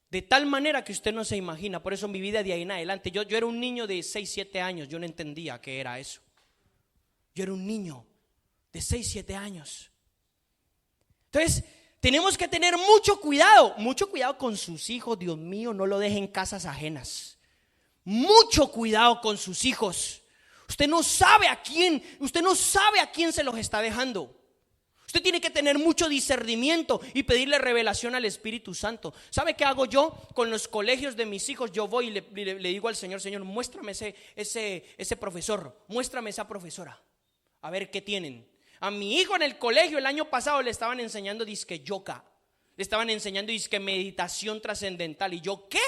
de tal manera que usted no se imagina. Por eso mi vida de ahí en adelante, yo era un niño de 6, 7 años, yo no entendía qué era eso. Yo era un niño de 6, 7 años. Entonces, tenemos que tener mucho cuidado con sus hijos. Dios mío, no lo dejen en casas ajenas. Mucho cuidado con sus hijos. Usted no sabe a quién se los está dejando. Usted tiene que tener mucho discernimiento y pedirle revelación al Espíritu Santo. ¿Sabe qué hago yo con los colegios de mis hijos? Yo voy y le digo al Señor: Señor, muéstrame ese profesor, muéstrame esa profesora, a ver qué tienen. A mi hijo en el colegio el año pasado le estaban enseñando disque yoga, le estaban enseñando disque meditación trascendental. Y yo, ¿qué?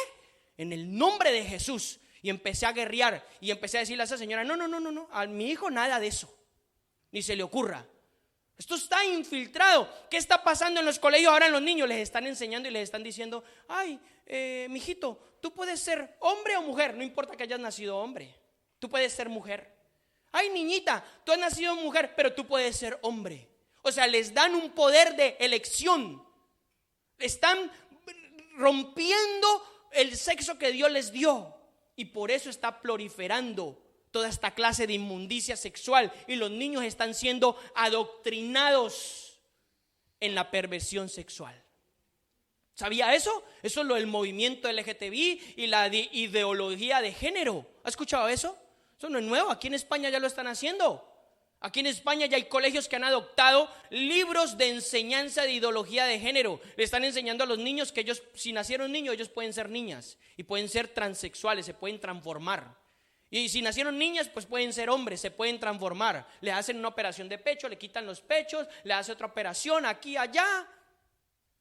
En el nombre de Jesús. Y empecé a guerrear y empecé a decirle a esa señora: no, a mi hijo nada de eso, ni se le ocurra. Esto está infiltrado. ¿Qué está pasando en los colegios ahora? En los niños les están enseñando y les están diciendo: ay, mijito, tú puedes ser hombre o mujer, no importa que hayas nacido hombre, tú puedes ser mujer. Ay, niñita, tú has nacido mujer, pero tú puedes ser hombre. O sea, les dan un poder de elección. Están rompiendo el sexo que Dios les dio. Y por eso está proliferando toda esta clase de inmundicia sexual. Y los niños están siendo adoctrinados en la perversión sexual. ¿Sabía eso? Eso es lo del movimiento LGTBI y la ideología de género. ¿Ha escuchado eso? Eso no es nuevo. Aquí en España ya lo están haciendo. Aquí en España ya hay colegios que han adoptado libros de enseñanza de ideología de género. Le están enseñando a los niños que ellos, si nacieron niños, ellos pueden ser niñas y pueden ser transexuales, se pueden transformar. Y si nacieron niñas, pues pueden ser hombres, se pueden transformar. Le hacen una operación de pecho, le quitan los pechos, le hacen otra operación aquí, allá.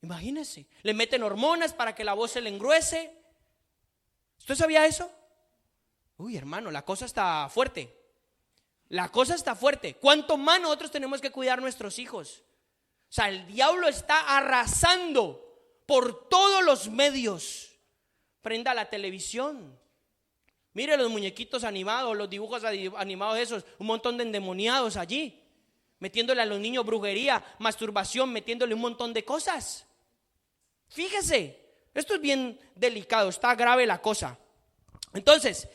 Imagínense, le meten hormonas para que la voz se le engruese. ¿Usted sabía eso? Uy, hermano, la cosa está fuerte. La cosa está fuerte. ¿Cuánto más nosotros tenemos que cuidar a nuestros hijos? O sea, el diablo está arrasando por todos los medios. Prenda la televisión. Mire los muñequitos animados, los dibujos animados esos, un montón de endemoniados allí, metiéndole a los niños brujería, masturbación, metiéndole un montón de cosas. Fíjese, Esto es bien delicado, está grave la cosa. Entonces,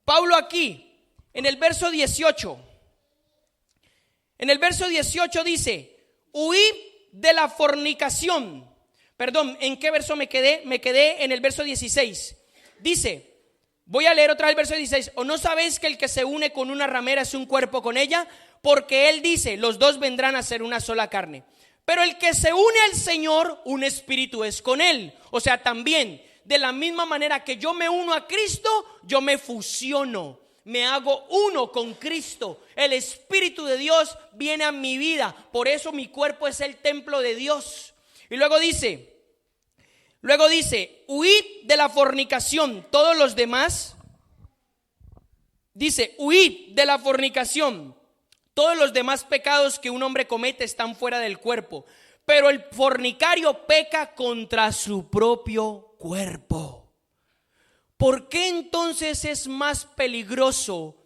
Pablo aquí, en el verso 18, dice, huid de la fornicación. Perdón, ¿en qué verso me quedé? Me quedé en el verso 16. Dice, voy a leer otra vez el verso 16. ¿O no sabéis que el que se une con una ramera es un cuerpo con ella? Porque él dice, los dos vendrán a ser una sola carne. Pero el que se une al Señor, un espíritu es con él. O sea, también, de la misma manera que yo me uno a Cristo, yo me fusiono, me hago uno con Cristo. El Espíritu de Dios viene a mi vida. Por eso mi cuerpo es el templo de Dios. Y luego dice, huid de la fornicación. Todos los demás, dice, huid de la fornicación. Todos los demás pecados que un hombre comete están fuera del cuerpo, pero el fornicario peca contra su propio cuerpo. ¿Por qué entonces es más peligroso,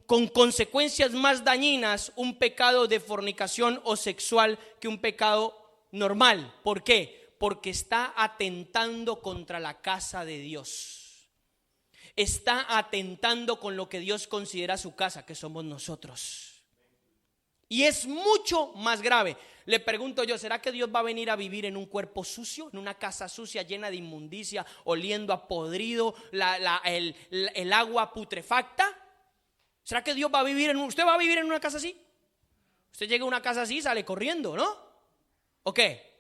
con consecuencias más dañinas, un pecado de fornicación o sexual que un pecado normal? ¿Por qué? Porque está atentando contra la casa de Dios. Está atentando con lo que Dios considera su casa, que somos nosotros. Y es mucho más grave. Le pregunto yo, ¿será que Dios va a venir a vivir en un cuerpo sucio, en una casa sucia llena de inmundicia, oliendo a podrido, el agua putrefacta? ¿Será que Dios va a vivir usted va a vivir en una casa así? Usted llega a una casa así y sale corriendo, ¿no? ¿O qué?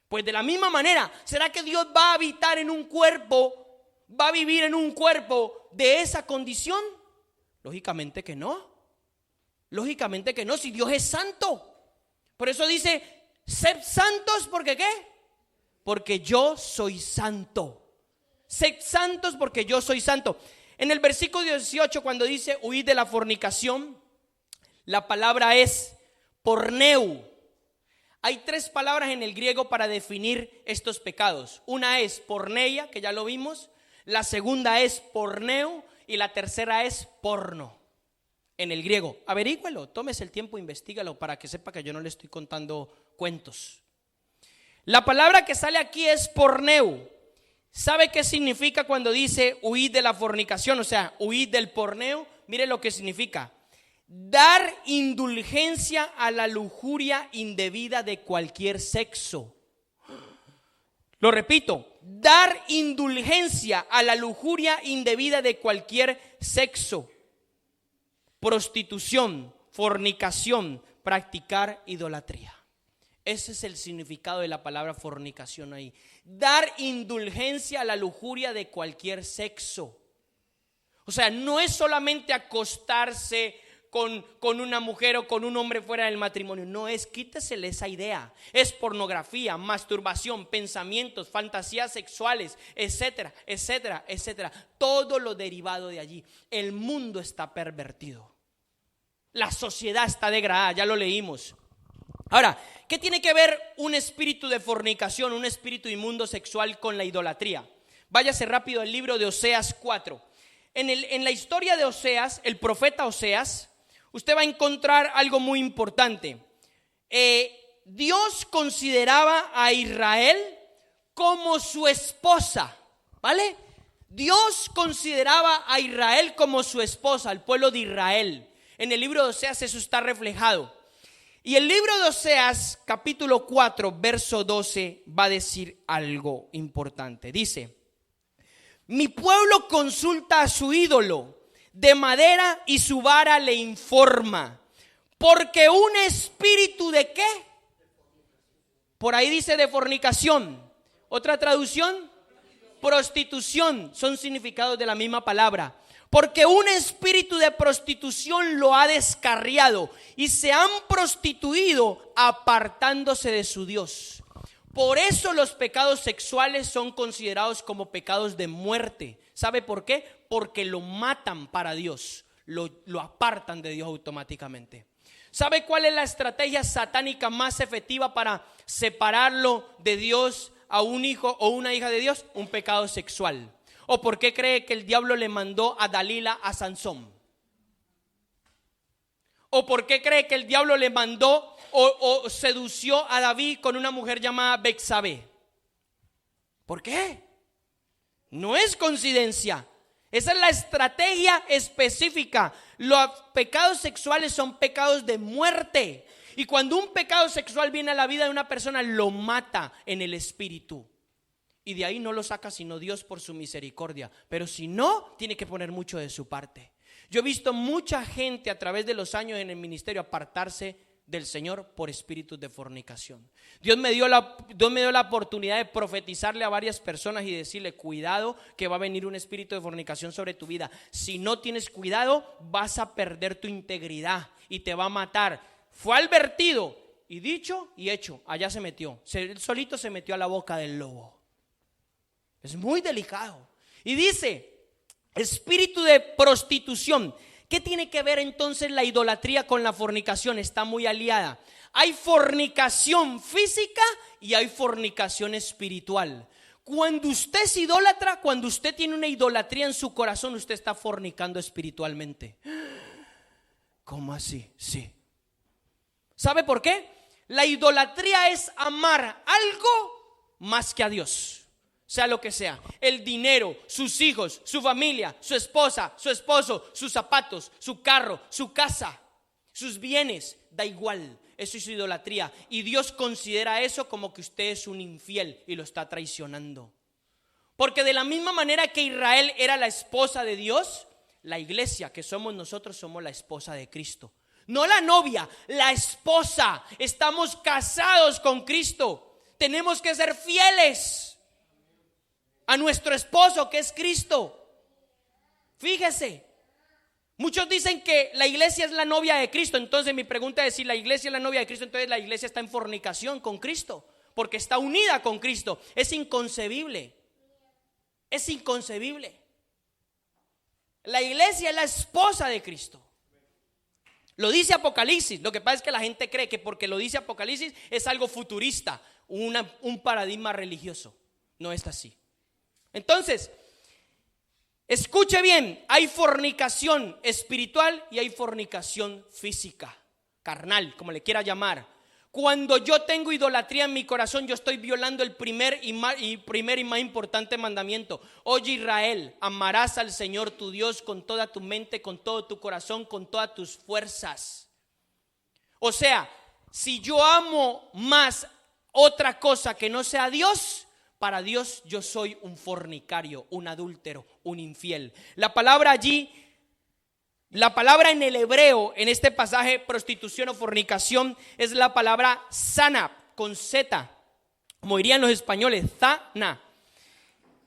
Pues de la misma manera, ¿será que Dios va a habitar en un cuerpo? ¿Va a vivir en un cuerpo de esa condición? Lógicamente que no. Lógicamente que no, si Dios es santo. Por eso dice, sed santos, ¿porque qué? Porque yo soy santo. Sed santos porque yo soy santo. En el versículo 18, cuando dice huid de la fornicación, la palabra es porneu. Hay tres palabras en el griego para definir estos pecados. Una es porneia, que ya lo vimos. La segunda es porneo y la tercera es porno en el griego. Averígüelo, tómese el tiempo, investígalo para que sepa que yo no le estoy contando cuentos. La palabra que sale aquí es porneo. ¿Sabe qué significa cuando dice huid de la fornicación? O sea, huid del porneo. Mire lo que significa: dar indulgencia a la lujuria indebida de cualquier sexo. Lo repito, dar indulgencia a la lujuria indebida de cualquier sexo. Prostitución, fornicación, practicar idolatría. Ese es el significado de la palabra fornicación ahí. Dar indulgencia a la lujuria de cualquier sexo. O sea, no es solamente acostarse con una mujer o con un hombre fuera del matrimonio. No es, quítesele esa idea. Es pornografía, masturbación, pensamientos, fantasías sexuales, etcétera, etcétera, etcétera. Todo lo derivado de allí. El mundo está pervertido. La sociedad está degradada, ya lo leímos. Ahora, ¿qué tiene que ver un espíritu de fornicación, un espíritu inmundo sexual con la idolatría? Váyase rápido al libro de Oseas 4. En la historia de Oseas, el profeta Oseas, usted va a encontrar algo muy importante. Dios consideraba a Israel como su esposa, ¿vale? Dios consideraba a Israel como su esposa, al pueblo de Israel. En el libro de Oseas eso está reflejado. Y el libro de Oseas, capítulo 4, verso 12, va a decir algo importante. Dice: mi pueblo consulta a su ídolo de madera y su vara le informa, porque un espíritu de ¿qué? Por ahí dice de fornicación. Otra traducción, prostitución, son significados de la misma palabra. Porque un espíritu de prostitución lo ha descarriado y se han prostituido apartándose de su Dios. Por eso los pecados sexuales son considerados como pecados de muerte. ¿Sabe por qué? Porque lo matan para Dios, lo apartan de Dios automáticamente. ¿Sabe cuál es la estrategia satánica más efectiva para separarlo de Dios a un hijo o una hija de Dios? Un pecado sexual. ¿O por qué cree que el diablo le mandó a Dalila a Sansón? ¿O por qué cree que el diablo le mandó o sedució a David con una mujer llamada Betsabé? ¿Por qué? No es coincidencia. Esa es la estrategia específica. Los pecados sexuales son pecados de muerte. Y cuando un pecado sexual viene a la vida de una persona, lo mata en el espíritu. Y de ahí no lo saca sino Dios por su misericordia. Pero si no, tiene que poner mucho de su parte. Yo he visto mucha gente a través de los años en el ministerio apartarse del Señor por espíritus de fornicación. Dios me dio la oportunidad de profetizarle a varias personas y decirle: cuidado, que va a venir un espíritu de fornicación sobre tu vida. Si no tienes cuidado, vas a perder tu integridad y te va a matar. Fue advertido y dicho y hecho. Allá se metió, él solito se metió a la boca del lobo. Es muy delicado. Y dice: espíritu de prostitución. ¿Qué tiene que ver entonces la idolatría con la fornicación? Está muy aliada. Hay fornicación física y hay fornicación espiritual. Cuando usted es idólatra, cuando usted tiene una idolatría en su corazón, usted está fornicando espiritualmente. ¿Cómo así? Sí. ¿Sabe por qué? La idolatría es amar algo más que a Dios. Sea lo que sea, el dinero, sus hijos, su familia, su esposa, su esposo, sus zapatos, su carro, su casa, sus bienes, da igual, eso es idolatría. Y Dios considera eso como que usted es un infiel y lo está traicionando. Porque de la misma manera que Israel era la esposa de Dios, la iglesia que somos nosotros somos la esposa de Cristo. No la novia, la esposa. Estamos casados con Cristo. Tenemos que ser fieles a nuestro esposo, que es Cristo. Fíjese, muchos dicen que la iglesia es la novia de Cristo. Entonces mi pregunta es: si la iglesia es la novia de Cristo, entonces la iglesia está en fornicación con Cristo, porque está unida con Cristo. Es inconcebible. Es inconcebible. La iglesia es la esposa de Cristo. Lo dice Apocalipsis. Lo que pasa es que la gente cree que porque lo dice Apocalipsis es algo futurista, un paradigma religioso. No es así. Entonces, escuche bien, hay fornicación espiritual y hay fornicación física, carnal, como le quiera llamar. Cuando yo tengo idolatría en mi corazón, yo estoy violando el primer y más importante mandamiento. Oye, Israel, amarás al Señor tu Dios con toda tu mente, con todo tu corazón, con todas tus fuerzas. O sea, si yo amo más otra cosa que no sea Dios, para Dios yo soy un fornicario, un adúltero, un infiel. La palabra allí, la palabra en el hebreo, en este pasaje, prostitución o fornicación, es la palabra sana, con Z, como dirían los españoles, zana.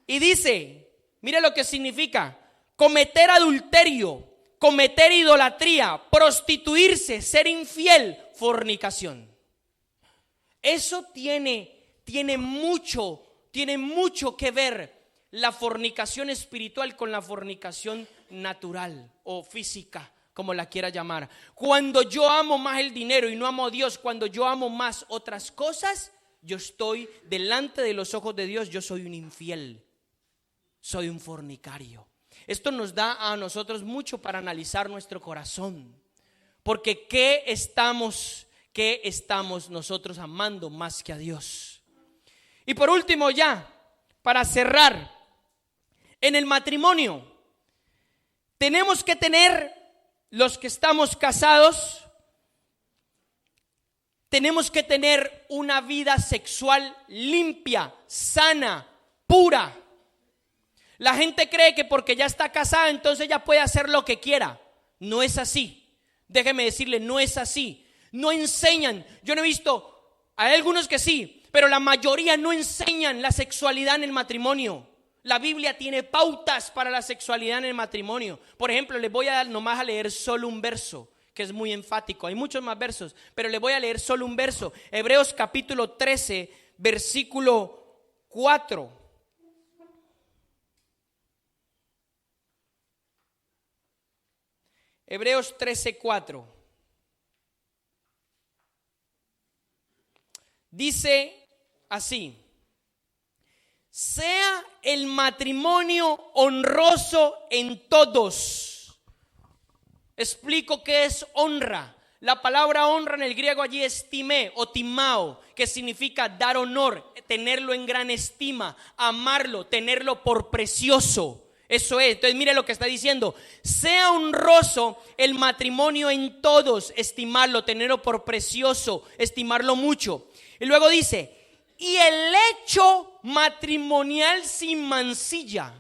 Y dice, mire lo que significa: cometer adulterio, cometer idolatría, prostituirse, ser infiel, fornicación. Eso tiene mucho que ver la fornicación espiritual con la fornicación natural o física, como la quiera llamar. Cuando yo amo más el dinero y no amo a Dios, cuando yo amo más otras cosas, yo estoy delante de los ojos de Dios, yo soy un infiel, soy un fornicario. Esto nos da a nosotros mucho para analizar nuestro corazón, porque ¿qué estamos nosotros amando más que a Dios? Y por último, ya para cerrar, en el matrimonio tenemos que tener, los que estamos casados, tenemos que tener una vida sexual limpia, sana, pura. La gente cree que porque ya está casada entonces ya puede hacer lo que quiera. No es así. Déjeme decirle, no es así. No enseñan. Yo no he visto, hay algunos que sí, pero la mayoría no enseñan la sexualidad en el matrimonio. La Biblia tiene pautas para la sexualidad en el matrimonio. Por ejemplo, les voy a dar nomás a leer solo un verso que es muy enfático. Hay muchos más versos, pero les voy a leer solo un verso. Hebreos capítulo 13, versículo 4. Hebreos 13, 4. Dice así: sea el matrimonio honroso en todos. Explico qué es honra. La palabra honra en el griego allí es timé o timao, que significa dar honor, tenerlo en gran estima, amarlo, tenerlo por precioso. Eso es. Entonces mire lo que está diciendo: sea honroso el matrimonio en todos, estimarlo, tenerlo por precioso, estimarlo mucho. Y luego dice: y el hecho matrimonial sin mancilla.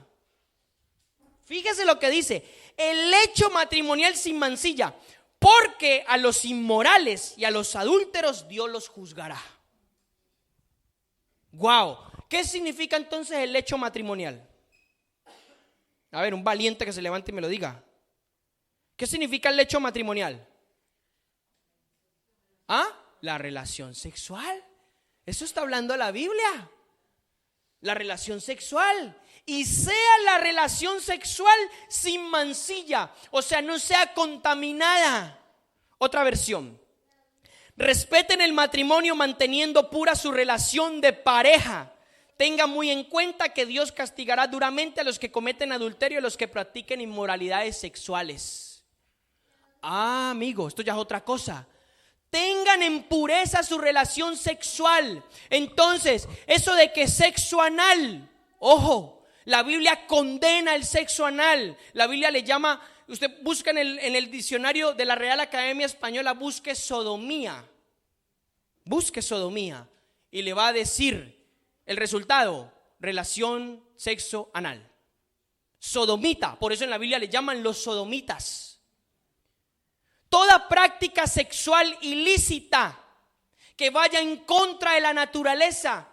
Fíjese lo que dice: el hecho matrimonial sin mancilla, porque a los inmorales y a los adúlteros Dios los juzgará. Wow. ¿Qué significa entonces el hecho matrimonial? A ver, un valiente que se levante y me lo diga. ¿Qué significa el hecho matrimonial? ¿Ah? La relación sexual. Eso está hablando la Biblia. La relación sexual. Y sea la relación sexual sin mancilla, o sea, no sea contaminada. Otra versión: respeten el matrimonio manteniendo pura su relación de pareja. Tengan muy en cuenta que Dios castigará duramente a los que cometen adulterio y a los que practiquen inmoralidades sexuales. Ah, amigo, esto ya es otra cosa. Tengan en pureza su relación sexual. Entonces, eso de que sexo anal, ojo, la Biblia condena el sexo anal. La Biblia le llama, usted busca en el diccionario de la Real Academia Española, busque sodomía. Busque sodomía y le va a decir el resultado: relación sexo anal. Sodomita, por eso en la Biblia le llaman los sodomitas. Toda práctica sexual ilícita que vaya en contra de la naturaleza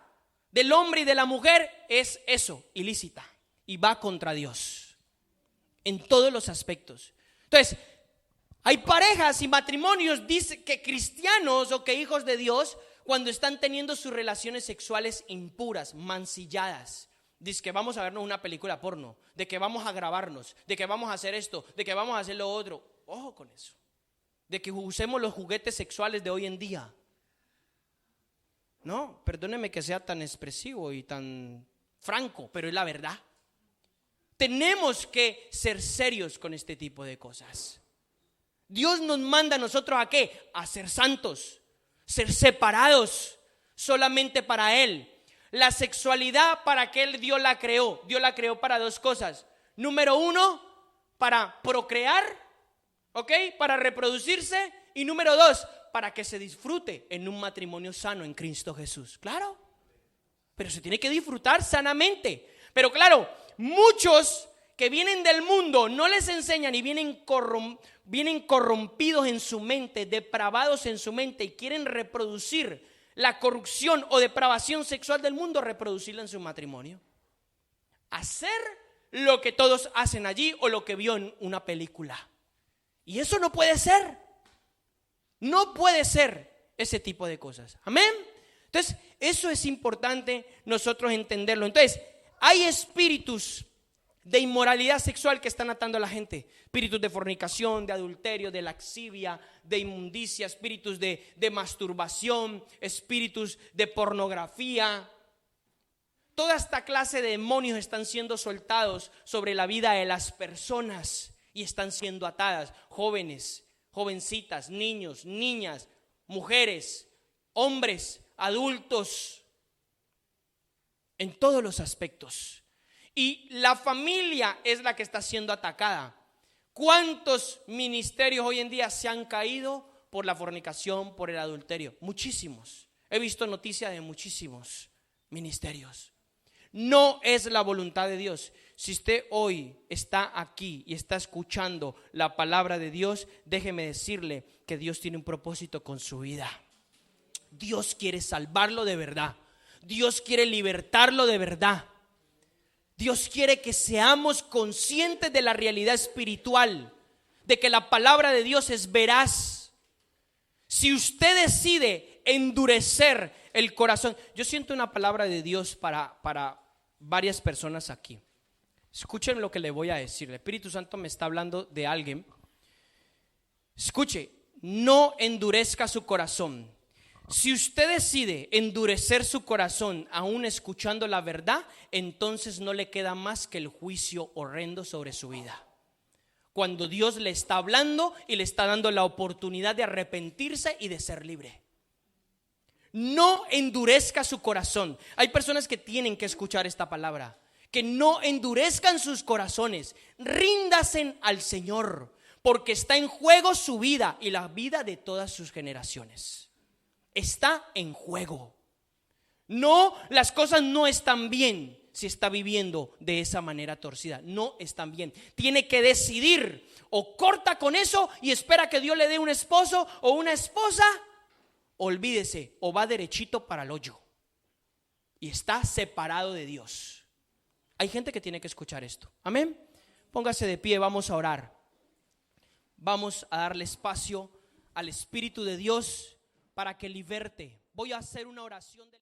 del hombre y de la mujer es eso, ilícita, y va contra Dios en todos los aspectos. Entonces, hay parejas y matrimonios, dice que cristianos o que hijos de Dios, cuando están teniendo sus relaciones sexuales impuras, mancilladas, dice que vamos a vernos una película porno, de que vamos a grabarnos, de que vamos a hacer esto, de que vamos a hacer lo otro. Ojo con eso. De que usemos los juguetes sexuales de hoy en día. No, perdóneme que sea tan expresivo y tan franco, pero es la verdad. Tenemos que ser serios con este tipo de cosas. Dios nos manda a nosotros ¿a qué? A ser santos, ser separados solamente para Él. La sexualidad, ¿para qué Dios la creó? Dios la creó para dos cosas. Número uno, para procrear, ¿ok? Para reproducirse. Y número dos, para que se disfrute en un matrimonio sano en Cristo Jesús. Claro, pero se tiene que disfrutar sanamente. Pero claro, muchos que vienen del mundo no les enseñan y vienen corrompidos en su mente, depravados en su mente, y quieren reproducir la corrupción o depravación sexual del mundo, reproducirla en su matrimonio. Hacer lo que todos hacen allí o lo que vio en una película. Y eso no puede ser. No puede ser ese tipo de cosas. Amén. Entonces, eso es importante nosotros entenderlo. Entonces, hay espíritus de inmoralidad sexual que están atando a la gente. Espíritus de fornicación, de adulterio, de laxivia, de inmundicia, espíritus de masturbación, espíritus de pornografía. Toda esta clase de demonios están siendo soltados sobre la vida de las personas y están siendo atadas. Jóvenes, jovencitas, niños, niñas, mujeres, hombres, adultos, en todos los aspectos. Y la familia es la que está siendo atacada. ¿Cuántos ministerios hoy en día se han caído por la fornicación, por el adulterio? Muchísimos. He visto noticias de muchísimos ministerios. No es la voluntad de Dios. Si usted hoy está aquí y está escuchando la palabra de Dios, déjeme decirle que Dios tiene un propósito con su vida. Dios quiere salvarlo de verdad. Dios quiere libertarlo de verdad. Dios quiere que seamos conscientes de la realidad espiritual, de que la palabra de Dios es veraz. Si usted decide endurecer el corazón, yo siento una palabra de Dios para varias personas aquí. Escuchen lo que le voy a decir. El Espíritu Santo me está hablando de alguien. Escuche, no endurezca su corazón. Si usted decide endurecer su corazón aún escuchando la verdad, entonces no le queda más que el juicio horrendo sobre su vida. cuando Dios le está hablando y le está dando la oportunidad de arrepentirse y de ser libre. No endurezca su corazón. Hay personas que tienen que escuchar esta palabra. Que no endurezcan sus corazones. Ríndasen al Señor, porque está en juego su vida y la vida de todas sus generaciones. Está en juego. No, las cosas no están bien si está viviendo de esa manera torcida. No están bien. Tiene que decidir: o corta con eso y espera que Dios le dé un esposo o una esposa. Olvídese, o va derechito para el hoyo y está separado de Dios. Hay gente que tiene que escuchar esto. Amén. Póngase de pie, vamos a orar. Vamos a darle espacio al Espíritu de Dios para que liberte. Voy a hacer una oración de